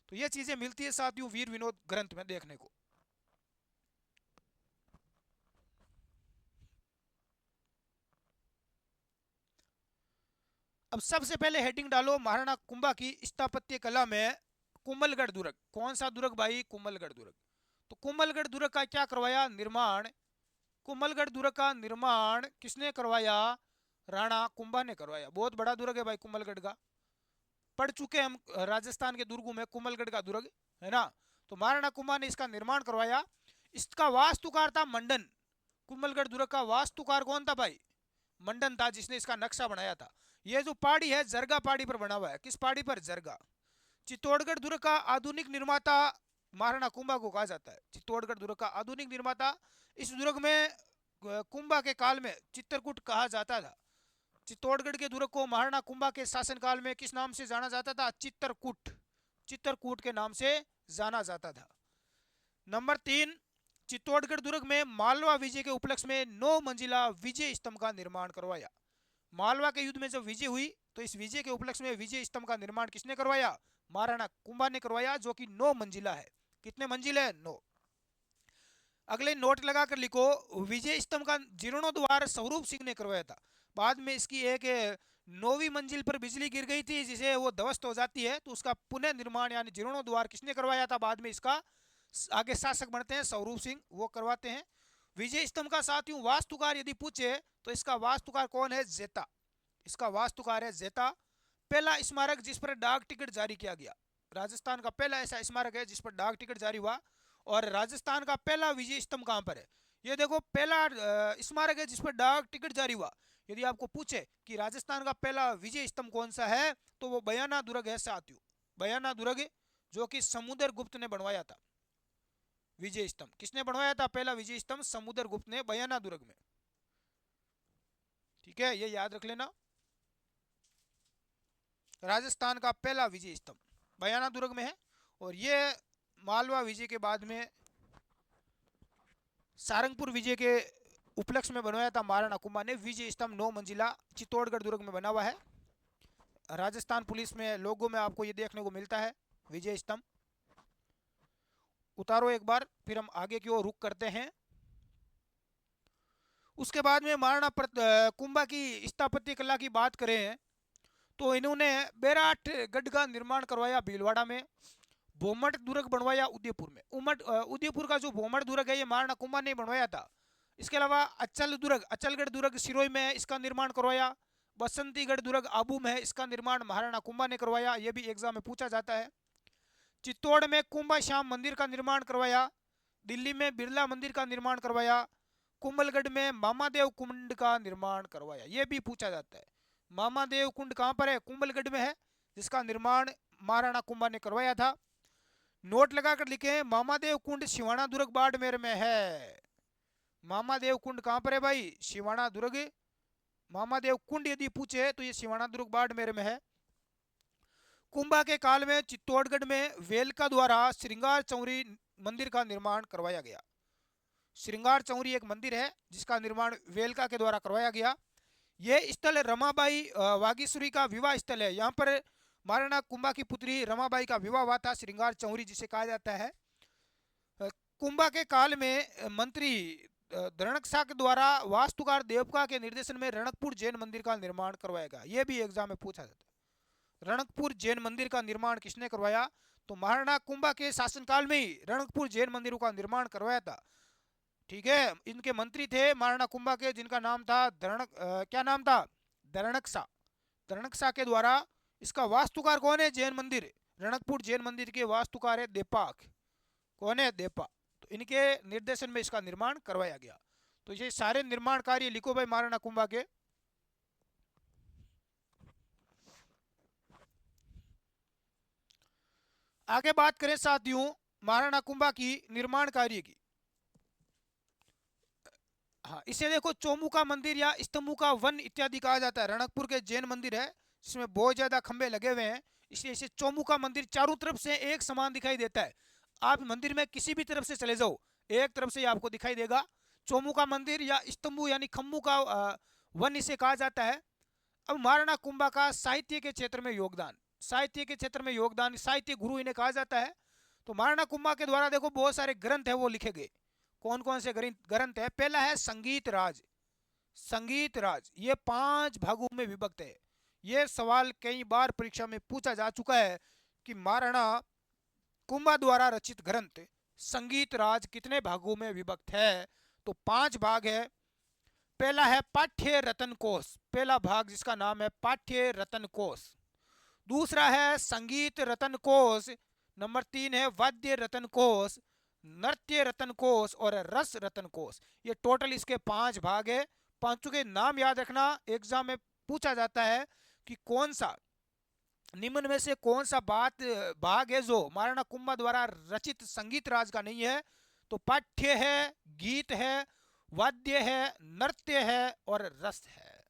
Speaker 1: तो ये चीजें मिलती है साथियों वीर विनोद ग्रंथ में देखने को। अब सबसे पहले हेडिंग डालो महाराणा कुंभा की स्थापत्य कला में कुंभलगढ़ दुर्ग। कौन सा दुर्ग भाई? कुंभलगढ़ दुर्ग। तो कुंभलगढ़ दुर्ग का क्या करवाया? निर्माण। कुंभलगढ़ दुर्ग का निर्माण किसने करवाया? राणा कुंभा ने करवाया। बहुत बड़ा दुर्ग है भाई कुंभलगढ़ का। पढ़ चुके हम राजस्थान के दुर्गों में कुंभलगढ़ का दुर्ग, है ना। तो महाराणा कुंभा ने इसका निर्माण करवाया। इसका वास्तुकार था मंडन। कुंभलगढ़ दुर्ग का वास्तुकार कौन था भाई? मंडन था, जिसने इसका नक्शा बनाया था। ये जो पहाड़ी है जरगा पहाड़ी पर बना हुआ है। किस पहाड़ी पर? जरगा। चित्तौड़गढ़ दुर्ग का आधुनिक निर्माता महाराणा कुंभा को कहा जाता है। चित्तौड़गढ़ दुर्ग का आधुनिक निर्माता। इस दुर्ग में कुंभा के काल में चित्रकूट कहा जाता था। चित्तौड़गढ़ के दुर्ग को महाराणा कुंभा के शासनकाल में किस नाम से जाना जाता था? चित्रकूट। चित्रकूट के नाम से जाना जाता था। नंबर 3, चित्तौड़गढ़ दुर्ग में मालवा विजय के उपलक्ष्य में 9 मंजिला विजय स्तंभ का निर्माण करवाया। मालवा के युद्ध में जब विजय हुई तो इस विजय के उपलक्ष्य में विजय स्तंभ का निर्माण किसने करवाया? महाराणा कुंभा ने करवाया, जो कि 9 मंजिला है। कितने मंजिल है? 9। अगले नोट लगाकर लिखो, विजय स्तंभ का जीर्णोद्वार स्वरूप सिंह ने करवाया था। बाद में इसकी एक 9वीं मंजिल पर बिजली गिर गई थी, जिसे वो ध्वस्त हो जाती है, तो उसका पुनः निर्माण यानी जीर्णोद्वार किसने करवाया था? बाद में इसका आगे शासक बनते हैं स्वरूप सिंह, वो करवाते हैं। विजय स्तंभ का साथियों वास्तुकार यदि पूछे तो इसका वास्तुकार कौन है? जेता। इसका वास्तुकार है जेता। पहला स्मारक जिस पर डाक टिकट जारी किया गया, राजस्थान का पहला ऐसा स्मारक है जिस पर डाक टिकट जारी हुआ। और राजस्थान का पहला विजय स्तंभ कहां पर है? ये देखो, पहला स्मारक है जिस पर डाक टिकट जारी हुआ। यदि आपको पूछे कि राजस्थान का पहला विजय स्तंभ कौन सा है, तो वो बयाना दुर्ग है साथियों। बयाना दुर्ग, जो कि समुद्र गुप्त ने बनवाया था। विजय स्तंभ किसने बनवाया था? पहला विजय स्तंभ समुद्र गुप्त ने, बयाना दुर्ग में। ठीक है, ये याद रख लेना। राजस्थान का पहला विजय स्तंभ बयाना दुर्ग में है। और ये मालवा विजय के बाद में सारंगपुर विजय के उपलक्ष्य में बनवाया था महाराणा कुंभा ने। विजय स्तंभ 9 मंजिला चित्तौड़गढ़ दुर्ग में बना हुआ है। राजस्थान पुलिस में लोगों में आपको ये देखने को मिलता है विजय स्तंभ। उतारो एक बार, फिर हम आगे की ओर रुख करते हैं। उसके बाद में महाराणा कुंभा की स्थापत्य कला की बात करें तो इन्होंने बैराट गढ़ का निर्माण करवाया भीलवाड़ा में। भोमट दुर्ग बनवाया उदयपुर में। उदयपुर का जो भोमट दुर्ग है ये महाराणा कुंभा ने बनवाया था। इसके अलावा अचलगढ़ दुर्ग सिरोही में है, इसका निर्माण करवाया। बसंतीगढ़ दुर्ग आबू में है, इसका निर्माण महाराणा कुंभा ने करवाया। यह भी एग्जाम में पूछा जाता है। चित्तौड़ में कुंभा श्याम मंदिर का निर्माण करवाया। दिल्ली में बिरला मंदिर का निर्माण करवाया। कुंभलगढ़ में मामादेव कुंड का निर्माण करवाया। यह भी पूछा जाता है। मामादेव कुंड कहां पर है? कुंभलगढ़ में है, जिसका निर्माण महाराणा कुंभा ने करवाया था। नोट लगाकर लिखे, मामादेव कुंड सिवाना दुर्ग बाड़मेर में है। मामादेव कुंड कहां पर है भाई? सिवाना दुर्ग। मामादेव कुंड यदि पूछे तो ये सिवाना दुर्ग बाड़मेर में है। कुंभा के काल में चित्तौड़गढ़ में वेलका द्वारा श्रृंगार चौरी मंदिर का निर्माण करवाया गया। श्रृंगार चौरी एक मंदिर है जिसका निर्माण वेलका के द्वारा करवाया गया। यह स्थल रमाबाई वागीश्वरी का विवाह स्थल है। यहाँ पर महाराणा कुंभा की पुत्री रमाबाई का विवाह हुआ था, श्रृंगार चौरी जिसे कहा जाता है। कुंभा के काल में मंत्री रणकसा के द्वारा वास्तुकार देवका के निर्देशन में रणकपुर जैन मंदिर का निर्माण करवाया गया। यह भी एग्जाम में पूछा जाता है। रणकपुर जैन मंदिर का निर्माण किसने करवाया? तो महाराणा कुंभा के शासनकाल में ही रणकपुर जैन मंदिरों का निर्माण करवाया था। ठीक है, इनके मंत्री थे महाराणा कुंभा के, जिनका नाम था क्या नाम था? दरणकसा। दरणकसा के द्वारा इसका वास्तुकार कौन है? जैन मंदिर, रणकपुर जैन मंदिर के वास्तुकार है देपाक। कौन है? देपा। तो इनके निर्देशन में इसका निर्माण करवाया गया। तो ये सारे निर्माण कार्य लिखो भाई महाराणा कुंभा के। आगे बात करें साथियों महाराणा कुंभा की निर्माण कार्य की। हाँ, इसे देखो चौमुखा मंदिर या स्तंभुका वन इत्यादि कहा जाता है। रणकपुर के जैन मंदिर है जिसमें बहुत ज्यादा खंबे लगे हुए हैं, इसलिए इसे चौमुखा मंदिर, चारों तरफ से एक समान दिखाई देता है। आप मंदिर में किसी भी तरफ से चले जाओ, एक तरफ से आपको दिखाई देगा। चौमुखा मंदिर या स्तंभु यानी खम्बू का वन इसे कहा जाता है। अब महाराणा कुंभा का साहित्य के क्षेत्र में योगदान, साहित्य गुरु इन्हें कहा जाता है। तो महाराणा कुंभा के द्वारा देखो बहुत सारे ग्रंथ है वो लिखे गए। कौन कौन से ग्रंथ है? पहला है संगीत राज। संगीत राज ये 5 भागों में विभक्त है। ये सवाल कई बार परीक्षा में पूछा जा चुका है कि महाराणा कुंभा द्वारा रचित ग्रंथ संगीत राज कितने भागों में विभक्त है? तो 5 भाग है। पहला है पाठ्य रतन कोश, पहला भाग जिसका नाम है पाठ्य रतन कोश। दूसरा है संगीत रतन कोश। नंबर 3 है वाद्य रतन कोश, नृत्य रतन कोश और रस रतन कोश। ये टोटल इसके 5 भाग है। पांचों के नाम याद रखना, एग्जाम में पूछा जाता है कि कौन सा निम्न में से कौन सा भाग है जो महाराणा कुंभा द्वारा रचित संगीत राज का नहीं है? तो पाठ्य है, गीत है, वाद्य है, नृत्य है और रस है।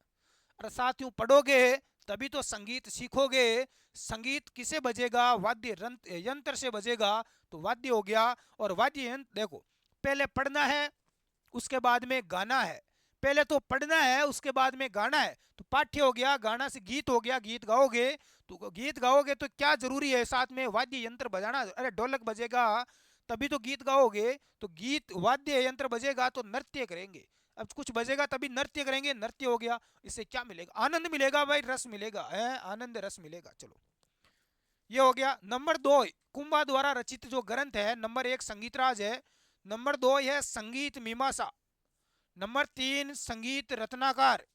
Speaker 1: और साथियों पढ़ोगे तभी तो संगीत सीखोगे। संगीत किसे बजेगा? वाद्य यंत्र से बजेगा, तो वाद्य हो गया। और वाद्य यंत्र देखो, पहले पढ़ना है, उसके बाद में गाना है। पहले तो पढ़ना है, उसके बाद में गाना है। तो पाठ्य हो गया, गाना से गीत हो गया, गीत गाओगे। तो गीत गाओगे तो क्या जरूरी है साथ में वाद्य यंत्र बजाना? अरे ढोलक बजेगा तभी तो गीत गाओगे। तो गीत वाद्य यंत्र बजेगा तो नृत्य करेंगे। अब कुछ बजेगा तभी नृत्य करेंगे, नृत्य हो गया। इससे क्या मिलेगा? आनंद मिलेगा भाई, रस मिलेगा है, आनंद रस मिलेगा। चलो ये हो गया। नंबर दो, कुंभा द्वारा रचित जो ग्रंथ है, नंबर एक संगीतराज है, नंबर दो है संगीत मीमांसा, नंबर तीन संगीत रत्नाकर,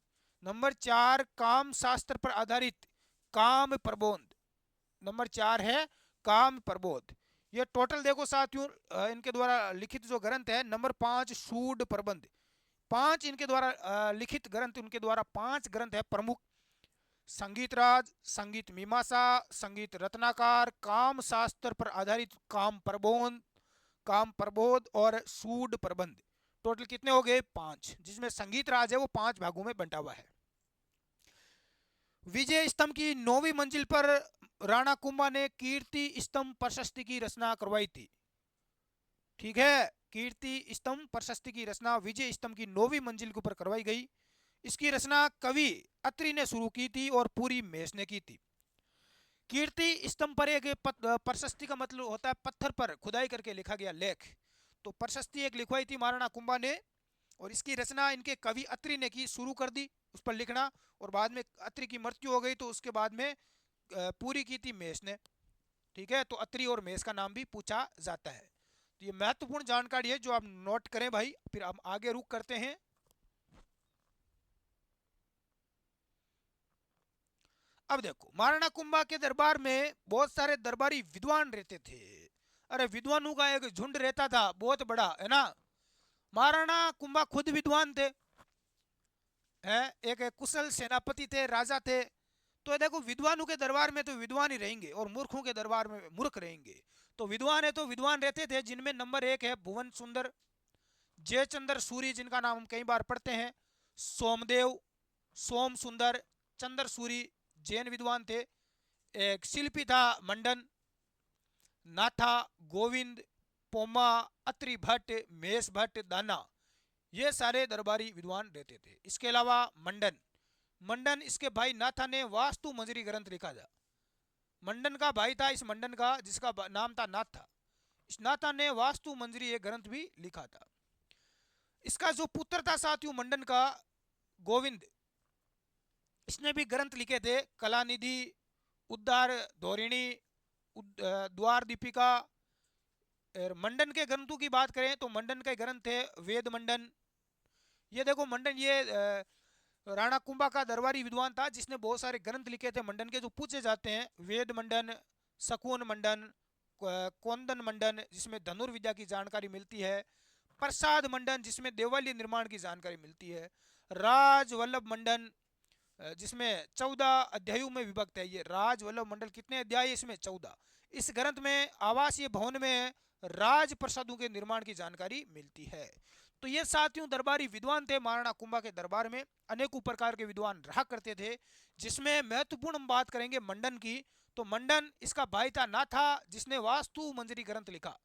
Speaker 1: नंबर चार काम शास्त्र पर आधारित काम प्रबोध, नंबर चार है काम प्रबोध। ये टोटल देखो साथियों, इनके द्वारा लिखित जो ग्रंथ है। नंबर पांच शूड प्रबंध, पांच इनके द्वारा लिखित ग्रंथ, उनके द्वारा पांच ग्रंथ है प्रमुख। संगीत राज, संगीत मीमांसा, संगीत रत्नाकर, काम शास्त्र पर आधारित काम प्रबोध, काम प्रबोध और सूड प्रबंध। टोटल कितने हो गए? पांच, जिसमें संगीत राज है वो पांच भागों में बंटा हुआ है। विजय स्तंभ की 9वीं मंजिल पर राणा कुंभा ने कीर्ति स्तंभ प्रशस्ति की रचना करवाई थी। ठीक है, कीर्ति स्तंभ प्रशस्ति की रचना विजय स्तंभ की 9वीं मंजिल के ऊपर करवाई गई। इसकी रचना कवि अत्रि ने शुरू की थी और पूरी मेष ने की थी। कीर्ति स्तंभ पर एक प्रशस्ति का मतलब होता है पत्थर पर खुदाई करके लिखा गया लेख। तो प्रशस्ति एक लिखवाई थी महाराणा कुंभा ने, और इसकी रचना इनके कवि अत्रि ने की, शुरू कर दी उस पर लिखना, और बाद में अत्रि की मृत्यु हो गई तो उसके बाद में पूरी की थी मेष ने। ठीक है, तो अत्रि और मेष का नाम भी पूछा जाता है। तो ये महत्वपूर्ण जानकारी है जो आप नोट करें भाई। फिर हम आगे रुक करते हैं। अब देखो, महाराणा कुंभा के दरबार में बहुत सारे दरबारी विद्वान रहते थे। अरे विद्वानों का एक झुंड रहता था बहुत बड़ा, है ना। महाराणा कुंभा खुद विद्वान थे, हैं, एक कुशल सेनापति थे, राजा थे। तो देखो विद्वानों के दरबार में तो विद्वान ही रहेंगे और मूर्खों के दरबार में मूर्ख रहेंगे। तो विद्वान है तो विद्वान रहते थे, जिनमें नंबर एक है भुवन सुंदर, जयचंद्र सूरी, जिनका नाम हम कई बार पढ़ते हैं, सोमदेव, सोम सुंदर, चंद्र सूरी, जैन विद्वान थे। एक शिल्पी था मंडन, नाथा, गोविंद, पोमा, अत्रि भट्ट, मेष भट्ट, दाना, ये सारे दरबारी विद्वान रहते थे। इसके अलावा मंडन, मंडन इसके भाई नाथा ने वास्तु मंजरी ग्रंथ लिखा था। मंडन का भाई था इस मंडन का, जिसका नाम था नाथा। इस नाथा ने वास्तु मंजरी एक ग्रंथ भी लिखा था। इसका जो पुत्र था साथियों मंडन का, गोविंद, इसने भी ग्रंथ लिखे थे, कलानिधि, उद्धार धोरिणी, द्वार दीपिका। और मंडन के ग्रंथों की बात करें तो मंडन के ग्रंथ थे वेद मंडन। ये देखो मंडन, ये राणा कुंभा का दरबारी विद्वान था जिसने बहुत सारे ग्रंथ लिखे थे मंडन के, जो पूछे जाते हैं। वेद मंडन, शकुन मंडन, कोंदन मंडन, जिसमें धनुर्विद्या की जानकारी मिलती है। प्रसाद मंडन, जिसमें देवालय निर्माण की जानकारी मिलती है। राज वल्लभ मंडन, जिसमें 14 अध्यायों में विभक्त है। ये राज वल्लभ मंडल कितने अध्याय? इसमें 14। इस ग्रंथ में आवासीय भवन में राज प्रसादों के निर्माण की जानकारी मिलती है। तो ये साथियों दरबारी विद्वान थे महाराणा कुंभा के दरबार में, अनेकों प्रकार के विद्वान रहा करते थे। जिसमें महत्वपूर्ण हम बात करेंगे मंडन की। तो मंडन, इसका भाई था नाथा, जिसने वास्तु मंजरी ग्रंथ लिखा।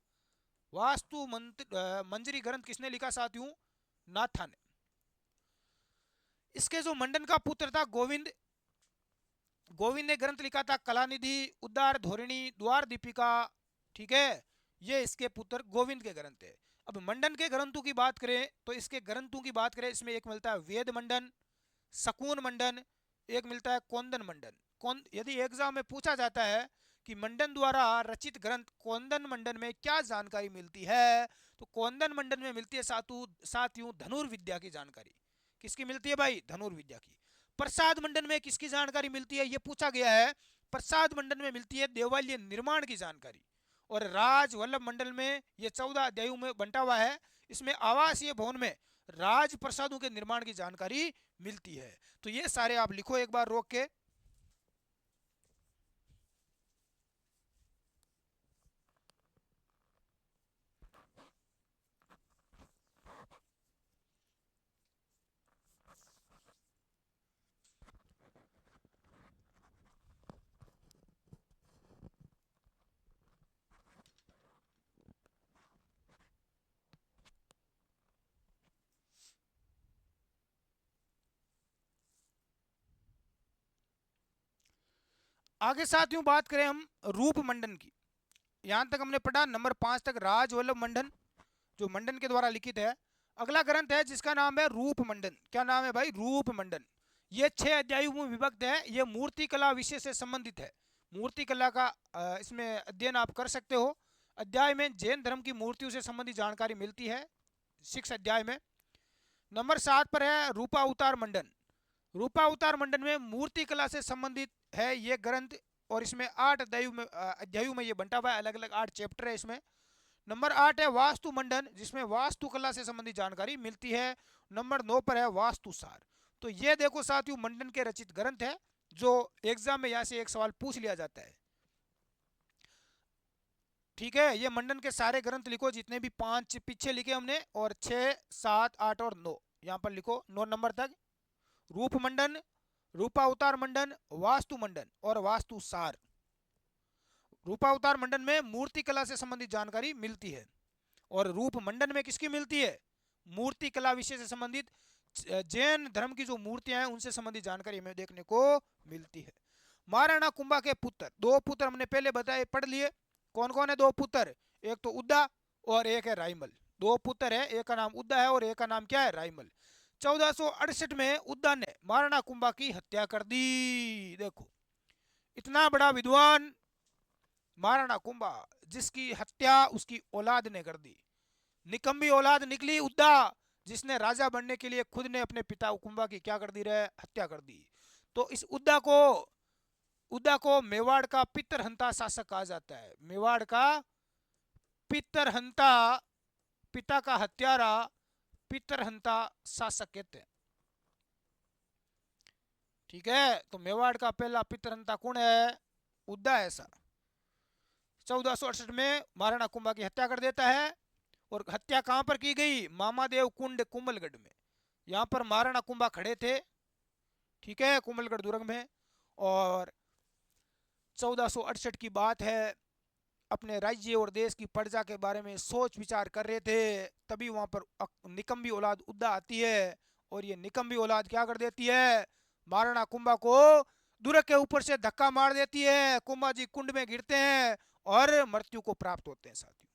Speaker 1: वास्तु मंजरी ग्रंथ किसने लिखा साथियों? नाथा ने। इसके जो मंडन का पुत्र था गोविंद, गोविंद ने ग्रंथ लिखा था कलानिधि, उद्धार धोरिणी, द्वार दीपिका। ठीक है, ये इसके पुत्र गोविंद के ग्रंथ है। अब मंडन के ग्रंथों की बात करें तो इसके ग्रंथों की बात करें, इसमें एक मिलता है वेद मंडन, शकुन मंडन, एक मिलता है कोंदन मंडन। यदि एग्जाम में पूछा जाता है कि मंडन द्वारा रचित ग्रंथ कोंदन मंडन में क्या जानकारी मिलती है, तो कोंदन मंडन में मिलती है साथियों धनुर्विद्या की जानकारी। किसकी मिलती है भाई? धनुर्विद्या की। प्रसाद मंडन में किसकी जानकारी मिलती है, ये पूछा गया है। प्रसाद मंडन में मिलती है देवालय निर्माण की जानकारी। और राज वल्लभ मंडल में ये 14 अध्यायों में बंटा हुआ है। इसमें आवासीय भवन में राज प्रसादों के निर्माण की जानकारी मिलती है। तो ये सारे आप लिखो एक बार रोक के। आगे साथियों बात करें हम रूप मंडन की। यहां तक हमने पढ़ा नंबर 5 तक राजवल्लभ मंडन जो मंडन के द्वारा लिखित है। अगला ग्रंथ है जिसका नाम है रूप मंडन। क्या नाम है भाई? रूप मंडन। ये 6 अध्यायों में विभक्त है। ये मूर्ति कला विषय से संबंधित है। मूर्ति कला का इसमें अध्ययन आप कर सकते हो। अध्याय में जैन धर्म की मूर्तियों से संबंधित जानकारी मिलती है 6 अध्याय में। नंबर 7 पर है रूपावतार मंडन। रूपावतार मंडन में मूर्ति कला से संबंधित है ये ग्रंथ और इसमें 8 अध्यायों में ये बंटा हुआ है। अलग अलग 8 चैप्टर है इसमें। नंबर 8 है वास्तु मंडन जिसमें वास्तुकला से संबंधित जानकारी मिलती है। नंबर 9 पर है वास्तुसार। तो ये देखो साथियों मंडन के रचित ग्रंथ है जो एग्जाम में यहाँ से एक सवाल पूछ लिया जाता है। ठीक है, ये मंडन के सारे ग्रंथ लिखो जितने भी 5 पीछे लिखे हमने और 6, 7, 8 और 9 यहाँ पर लिखो 9 नंबर तक। रूप मंडन, रूपावतार मंडन, वास्तु मंडन और वास्तुसार। रूपावतार मंडन में मूर्ति कला से संबंधित जानकारी मिलती है और रूप मंडन में किसकी मिलती है? मूर्ति कला विषय से संबंधित जैन धर्म की जो मूर्तियां हैं उनसे संबंधित जानकारी हमें देखने को मिलती है। महाराणा कुंभा के पुत्र, 2 पुत्र हमने पहले बताए पढ़ लिए। कौन कौन है 2 पुत्र? एक तो उद्दा और एक है राइमल। 2 पुत्र है, एक का नाम उद्दा है और एक का नाम क्या है? राइमल। 1468 में उद्दा ने महाराणा कुंभा की हत्या कर दी। देखो इतना बड़ा विद्वान महाराणा कुंभा जिसकी हत्या उसकी औलाद ने कर दी। निकम्बी औलाद निकली उद्दा जिसने राजा बनने के लिए खुद ने अपने पिता कुंभा की क्या कर दी रे? हत्या कर दी। तो इस उद्दा को मेवाड़ का पितरहंता शासक कहा जाता है। मेवाड़ का पितरहंता, पिता का हत्यारा पितरहंता शासक कहते हैं। ठीक है, तो मेवाड़ का पहला पितरहंता कौन है? उद्दा ऐसा 1468 में महाराणा कुंभा की हत्या कर देता है। और हत्या कहां पर की गई? मामादेव कुंड कुंभलगढ़ में। यहां पर महाराणा कुंभा खड़े थे। ठीक है, कुंभलगढ़ दुर्ग में। और 1468 की बात है। अपने राज्य और देश की प्रजा के बारे में सोच विचार कर रहे थे। तभी वहां पर निकम्बी औलाद उद्दा आती है और ये निकम्बी औलाद क्या कर देती है? महाराणा कुंभा को दुर्ग के ऊपर से धक्का मार देती है। कुंभा जी कुंड में गिरते हैं और मृत्यु को प्राप्त होते हैं साथियों।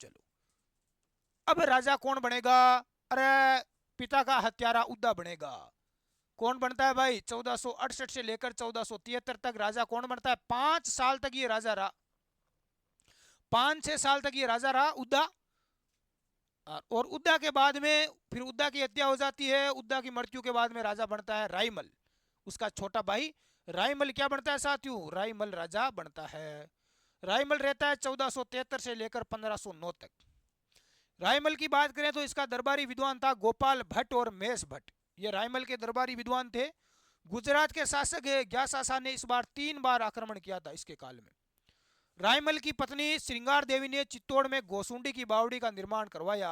Speaker 1: चलो अब राजा कौन बनेगा? अरे पिता का हत्यारा उद्दा बनेगा। कौन बनता है भाई? 1468 से लेकर 1473 तक राजा कौन बनता है? 5 साल तक ये राजा रहा। 5-6 साल तक ये राजा रहा उद्दा। और उद्दा के बाद में फिर उद्दा की हत्या हो जाती है। उद्दा की मृत्यु के बाद में राजा बनता है राइमल, उसका छोटा भाई। राइमल क्या बनता है साथियों? राइमल राजा बनता है। राइमल रहता है 1473 से लेकर 1509 तक। राइमल की बात करें तो इसका दरबारी विद्वान था गोपाल भट्ट और महेश भट्ट। ये राइमल के दरबारी विद्वान थे। गुजरात के शासक ग्यासासा ने इस बार 3 बार आक्रमण किया था इसके काल में। राइमल की पत्नी श्रृंगार देवी ने चित्तौड़ में गोसुंडी की बावड़ी का निर्माण करवाया।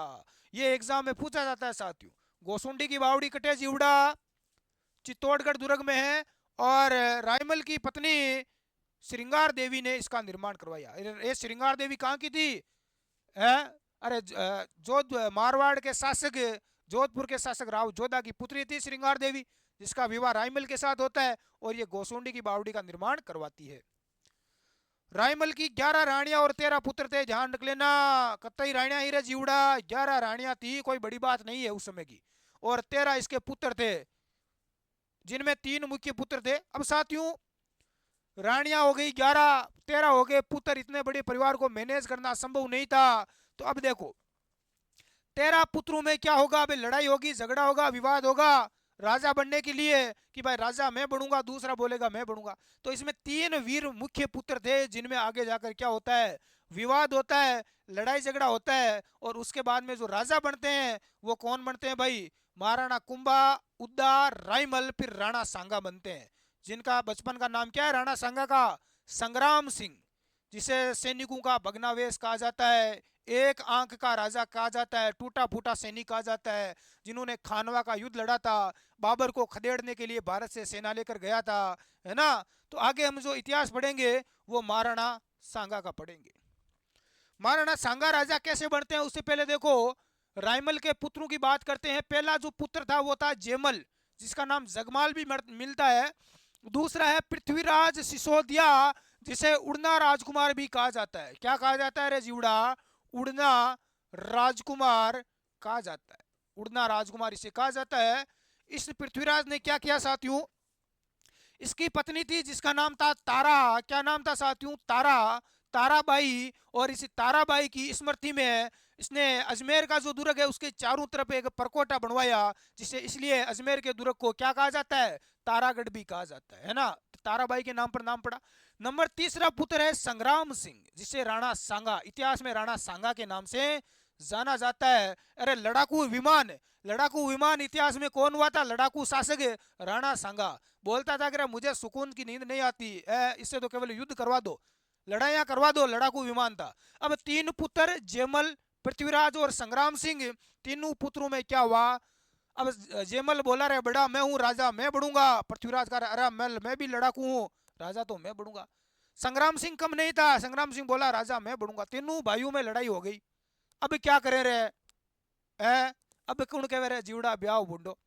Speaker 1: ये एग्जाम में पूछा जाता है साथियों। गोसुंडी की बावड़ी कटे जीवड़ा चित्तौड़गढ़ दुर्ग में है और राइमल की पत्नी श्रृंगार देवी ने इसका निर्माण करवाया। ये श्रृंगार देवी कहाँ की थी? अरे मारवाड़ के शासक, जोधपुर के शासक राव जोधा की पुत्री थी श्रृंगार देवी, जिसका विवाह राइमल के साथ होता है और ये गोसुंडी की बावड़ी का निर्माण करवाती है। राइमल की 11 रानियां और 13 पुत्र थे। ध्यान रख लेना, कतई रानियां ही रे जीवड़ा, 11 रानियां थी, कोई बड़ी बात नहीं है उस समय की। और 13 इसके पुत्र थे जिनमें 3 मुख्य पुत्र थे। अब साथियों रानियां हो गई 11, 13 हो गए पुत्र। इतने बड़े परिवार को मैनेज करना संभव नहीं था। तो अब देखो 13 पुत्रों में क्या होगा? अभी लड़ाई होगी, झगड़ा होगा, विवाद होगा राजा बनने के लिए कि भाई राजा मैं बनूंगा, दूसरा बोलेगा मैं बनूंगा। तो इसमें 3 वीर मुख्य पुत्र थे जिनमें आगे जाकर क्या होता है? विवाद होता है, लड़ाई झगड़ा होता है। और उसके बाद में जो राजा बनते हैं वो कौन बनते हैं भाई? महाराणा कुंभा, उद्दा, राइमल, फिर राणा सांगा बनते हैं। जिनका बचपन का नाम क्या है राणा सांगा का? संग्राम सिंह, जिसे सैनिकों का भगनावेश कहा जाता है, एक आंख का राजा कहा जाता है, टूटा फूटा सैनिक कहा जाता है, जिन्होंने खानवा का युद्ध लड़ा था, बाबर को खदेड़ने के लिए भारत से सेना लेकर गया था, है ना। तो आगे हम जो इतिहास पढ़ेंगे वो महाराणा सांगा का पढ़ेंगे। महाराणा सांगा राजा कैसे बनते हैं उससे पहले देखो राइमल के पुत्रों की बात करते हैं। पहला जो पुत्र था वो था जेमल, जिसका नाम जगमाल भी मिलता है। दूसरा है पृथ्वीराज सिसोदिया, जिसे उड़ना राजकुमार भी कहा जाता है। क्या कहा जाता है रे जीवड़ा? उड़ना राजकुमार कहा जाता है। उड़ना राजकुमार इसे कहा जाता है। इस पृथ्वीराज ने क्या किया साथियों? इसकी पत्नी थी जिसका नाम था तारा। क्या नाम था साथियों? तारा, ताराबाई। और इस ताराबाई की स्मृति में इसने अजमेर का जो दुर्ग है उसके चारों तरफ एक परकोटा बनवाया, जिसे इसलिए अजमेर के दुर्ग को क्या कहा जाता है? तारागढ़ भी कहा जाता है ना। तो ताराबाई के नाम पर नाम पड़ा। नंबर तीसरा पुत्र है संग्राम सिंह, जिसे राणा सांगा, इतिहास में राणा सांगा के नाम से जाना जाता है। अरे लड़ाकू विमान, लड़ाकू विमान इतिहास में कौन हुआ था? लड़ाकू शासक राणा सांगा। बोलता था कि मुझे सुकून की नींद नहीं आती है, इससे तो केवल युद्ध करवा दो, लड़ाइयां करवा दो। लड़ाकू विमान था। अब तीन पुत्र जेमल, पृथ्वीराज और संग्राम सिंह, तीनों पुत्रों में क्या हुआ? अब जेमल बोला रे बड़ा मैं हूँ राजा, मैं बढ़ूंगा। पृथ्वीराज कह रहा अरे मैं भी लड़ाकू हूँ, राजा तो मैं बढ़ूंगा। संग्राम सिंह कम नहीं था, संग्राम सिंह बोला राजा मैं बढ़ूंगा। तीनों भाइयों में लड़ाई हो गई। अब क्या करे रे? है अब कौन कह रहे जीवड़ा ब्याह बुंडो।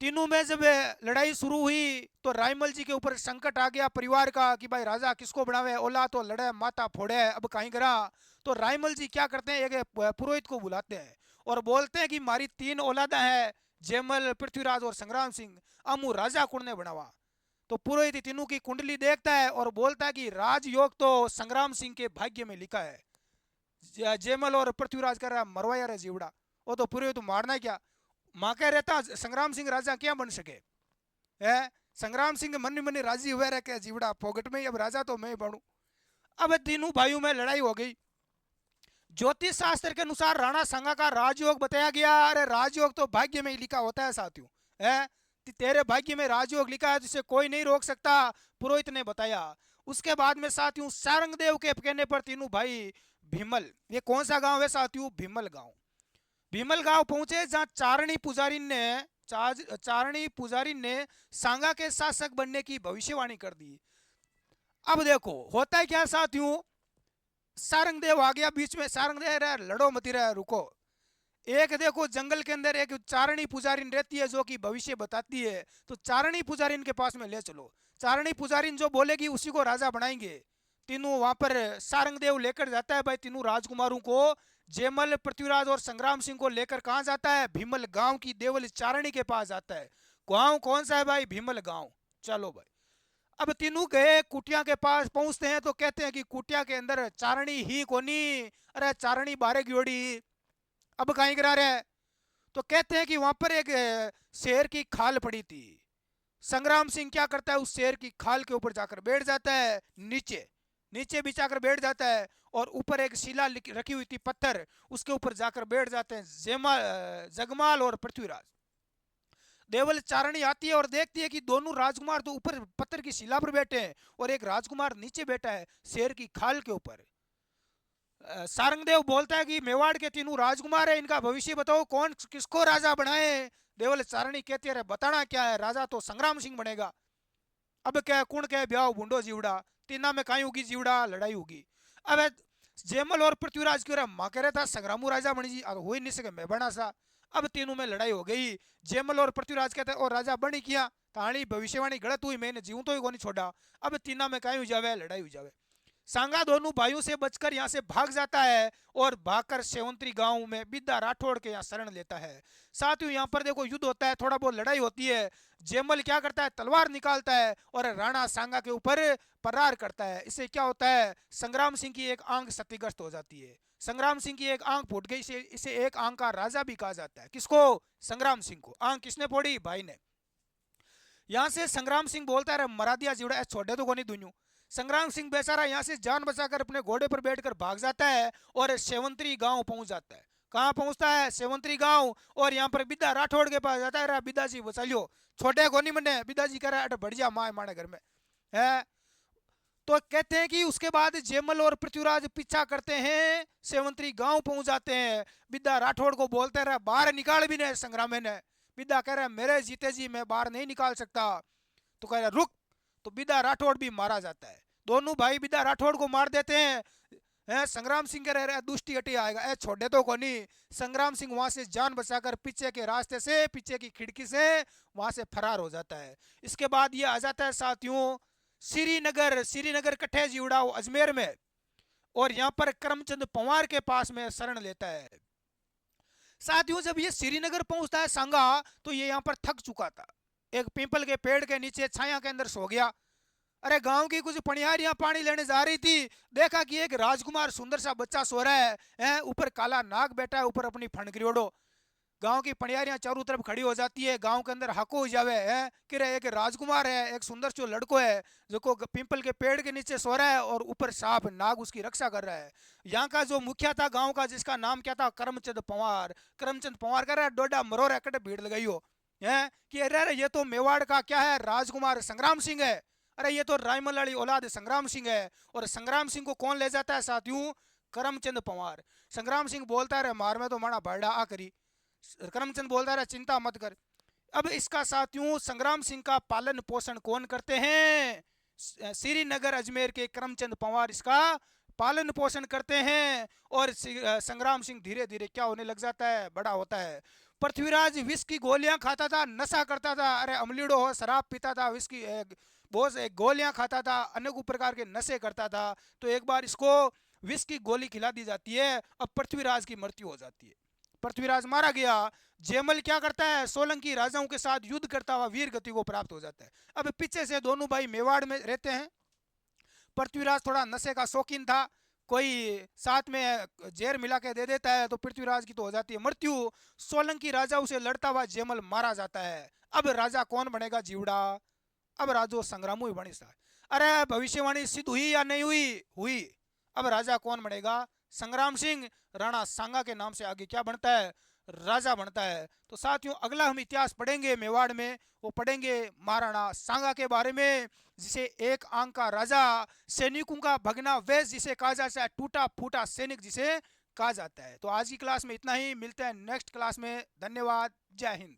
Speaker 1: तीनों में जब लड़ाई शुरू हुई तो रायमल जी के ऊपर संकट आ गया परिवार का कि भाई राजा किसको बनावे, ओला तो लड़े माता फोड़े, अब कहीं करा। तो रायमल जी क्या करते हैं, एक पुरोहित को बुलाते हैं और बोलते हैं कि मारी तीन औलादा है, जयमल, पृथ्वीराज और संग्राम सिंह, अमू राजा कुण ने बनावा। तो पुरोहित तीनों की कुंडली देखता है और बोलता है कि राजयोग तो संग्राम सिंह के भाग्य में लिखा है। जयमल और पृथ्वीराज कह रहा मरवाया रे जीवड़ा, वो तो पुरोहित तो मारना क्या। माँ कह रहता संग्राम सिंह राजा क्या बन सके है। संग्राम सिंह मन मन राजी हुए रहे के जीवड़ा फोगट में अब राजा तो मैं बनू। अब तीनों भाइयों में लड़ाई हो गई। ज्योतिष शास्त्र के अनुसार राणा सांगा का राजयोग बताया गया। अरे राजयोग तो भाग्य में ही लिखा होता है साथियों, है तेरे भाग्य में राजयोग लिखा है जिसे कोई नहीं रोक सकता, पुरोहित ने बताया। उसके बाद में साथियों सारंगदेव के कहने पर तीनों भाई भीमल, ये कौन सा गांव है साथियों? भीमल गांव। भीमल गांव पहुंचे जहां चारणी पुजारी ने सांगा के शासक बनने की भविष्यवाणी कर दी। अब देखो होता है क्या साथियों, सारंगदेव आ गया बीच में। सारंगदेव रहा लड़ो मती रहा रुको। एक देखो जंगल के अंदर एक चारणी पुजारी रहती है जो कि भविष्य बताती है, तो चारणी पुजारी के पास में ले चलो। चारणी पुजारी जो बोलेगी उसी को राजा बनाएंगे। तीनों वहां पर सारंगदेव लेकर जाता है भाई तीनों राजकुमारों को। जयमल, पृथ्वीराज और संग्राम सिंह को लेकर कहां जाता है? भीमल गांव की देवल चारणी के पास जाता है। गांव कौन सा है भाई? भीमल गांव। चलो भाई, अब तीनों गए कुटिया के पास पहुंचते हैं तो कहते हैं कि कुटिया के अंदर चारणी ही कोनी। अरे चारणी बारे गियोड़ी, अब कहीं करा रहे हैं। तो कहते हैं कि वहां पर एक शेर की खाल पड़ी थी। संग्राम सिंह क्या करता है, उस शेर की खाल के ऊपर जाकर बैठ जाता है, नीचे नीचे बिछाकर बैठ जाता है। और ऊपर एक शिला रखी हुई थी पत्थर, उसके ऊपर जाकर बैठ जाते हैं जगमाल और पृथ्वीराज। देवल चारणी आती है और देखती है कि दोनों राजकुमार तो ऊपर पत्थर की शिला पर बैठे हैं और एक राजकुमार नीचे बैठा है शेर की खाल के ऊपर। सारंगदेव बोलता है कि मेवाड़ के तीनों राजकुमार है, इनका भविष्य बताओ कौन किसको राजा बनाए। देवल चारणी कहती है बताना क्या है, राजा तो संग्राम सिंह बनेगा। अब क्या कुण क्या ब्याह बूंडो जीवड़ा, तीना में कहीं होगी जीवड़ा, लड़ाई होगी। अब जयमल और पृथ्वीराज की माँ कह रहा था संग्रामू राजा बनी जी, हो ही नहीं सके मैं बना सा। अब तीनों में लड़ाई हो गई। जयमल और पृथ्वीराज कहते और राजा बनी किया, कहानी भविष्यवाणी गलत हुई, मैंने जीव तो ही को नहीं छोड़ा। अब तीना में कहीं हो जावे, लड़ाई हो जावे। सांगा दोनों भाइयों से बचकर यहाँ से भाग जाता है और भागकर सेवंतरी गांव में बिद्दा राठौड़ के यहाँ शरण लेता है। साथियों यहाँ पर देखो युद्ध होता है, थोड़ा बहुत लड़ाई होती है। जयमल क्या करता है, तलवार निकालता है और राणा सांगा के ऊपर प्रहार करता है। इससे क्या होता है, संग्राम सिंह की एक आंख क्षतिग्रस्त हो जाती है। संग्राम सिंह की एक आंख फूट गई, इसे एक आंख का राजा भी कहा जाता है। किसको? संग्राम सिंह को। आंख किसने फोड़ी? भाई ने। यहाँ से संग्राम सिंह बोलता है मरा दिया जीवड़ा, छोड़े तो को नहीं दुनू। संग्राम सिंह बेचारा यहाँ से जान बचाकर अपने घोड़े पर बैठकर भाग जाता है और सेवंतरी गांव पहुंच जाता है। कहाँ पहुंचता है? सेवंतरी गांव। और यहाँ पर बिद्दा राठौड़ के पास जाता है, बिद्दा जी बचा लियो, छोटे को नहीं मने। बिद्दा जी कह रहा है बढ़िया माँ माने घर में है। तो कहते हैं कि उसके बाद जयमल और पृथ्वीराज पीछा करते हैं, सेवंतरी गांव पहुंच जाते हैं। बिद्दा राठौड़ को बोलते रहे बाहर निकाल भी नहीं संग्राम ने। बिद्दा कह रहा है मेरे जीते जी मैं बाहर नहीं निकाल सकता। तो कह रहा रुक। तो बिद्दा राठौड़ भी मारा जाता है। दोनों भाई बिद्दा राठौड़ को मार देते हैं। है संग्राम सिंह कह रहे दुष्टि हटी आएगा, ए छोड़े तो को नहीं। संग्राम सिंह वहां से जान बचाकर पीछे के रास्ते से, पीछे की खिड़की से वहां से फरार हो जाता है। इसके बाद ये आ जाता है साथियों श्रीनगर। श्रीनगर कट्ठे जीवड़ा अजमेर में, और यहाँ पर करमचंद पंवार के पास में शरण लेता है। साथियों जब ये श्रीनगर पहुंचता है सांगा, तो ये यहाँ पर थक चुका था, एक पीपल के पेड़ के नीचे छाया के अंदर सो गया। अरे गांव की कुछ पनियारियां पानी लेने जा रही थी, देखा कि एक राजकुमार सुंदर सा बच्चा सो रहा है, ऊपर काला नाग बैठा है, ऊपर अपनी फणकरी ओढ़ो। गांव की पनियारियां चारों तरफ खड़ी हो जाती है, गांव के अंदर हको हो जावे है कि रे एक राजकुमार है, एक सुंदर जो लड़को है जो को पीपल के पेड़ के नीचे सो रहा है, और ऊपर सांप नाग उसकी रक्षा कर रहा है। यहाँ का जो मुखिया था गांव का, जिसका नाम क्या था, करमचंद पंवार। करमचंद पंवार कर रहा है डोडा मरो रकट भीड़ लगाई हो है कि अरे ये तो मेवाड़ का क्या है, राजकुमार संग्राम सिंह है। अरे ये तो रायमल वाली औलाद संग्राम सिंह है। और संग्राम सिंह को कौन ले जाता है साथियों, करमचंद पंवार। संग्राम सिंह बोलता है मार में तो माना बड़ा आ करी। करमचंद बोलता है चिंता मत कर। अब इसका साथियों संग्राम सिंह का पालन पोषण कौन करते हैं, श्रीनगर अजमेर के करमचंद पंवार इसका पालन पोषण करते हैं। और संग्राम सिंह धीरे धीरे क्या होने लग जाता है, बड़ा होता है। पृथ्वीराज विष की गोलियां खाता था, नशा करता था, अरे अमलीड़ो हो शराब पीता था, विष की बहुत गोलियां खाता था, अनेक प्रकार के नशे करता था। तो एक बार इसको विष की गोली खिला दी जाती है, अब पृथ्वीराज की मृत्यु हो जाती है, पृथ्वीराज मारा गया। जयमल क्या करता है, सोलंकी राजाओं के साथ युद्ध करता हुआ वीर गति को प्राप्त हो जाता है। अब पीछे से दोनों भाई मेवाड़ में रहते हैं। पृथ्वीराज थोड़ा नशे का शौकीन था, कोई साथ में जहर मिला के दे देता है, तो पृथ्वीराज की तो हो जाती है मृत्यु। सोलंकी राजा उसे लड़ता हुआ जयमल मारा जाता है। अब राजा कौन बनेगा जीवड़ा, अब राजो संग्राम ही बनी सा। अरे भविष्यवाणी सिद्ध हुई या नहीं हुई, हुई। अब राजा कौन बनेगा, संग्राम सिंह। राणा सांगा के नाम से आगे क्या बनता है, राजा बनता है। तो साथियों अगला हम इतिहास पढ़ेंगे मेवाड़ में, वो पढ़ेंगे महाराणा सांगा के बारे में, जिसे एक आंक का राजा, सैनिकों का भगना वेश जिसे कहा जाता है, टूटा फूटा सैनिक जिसे कहा जाता है। तो आज की क्लास में इतना ही, मिलते हैं नेक्स्ट क्लास में। धन्यवाद, जय हिंद।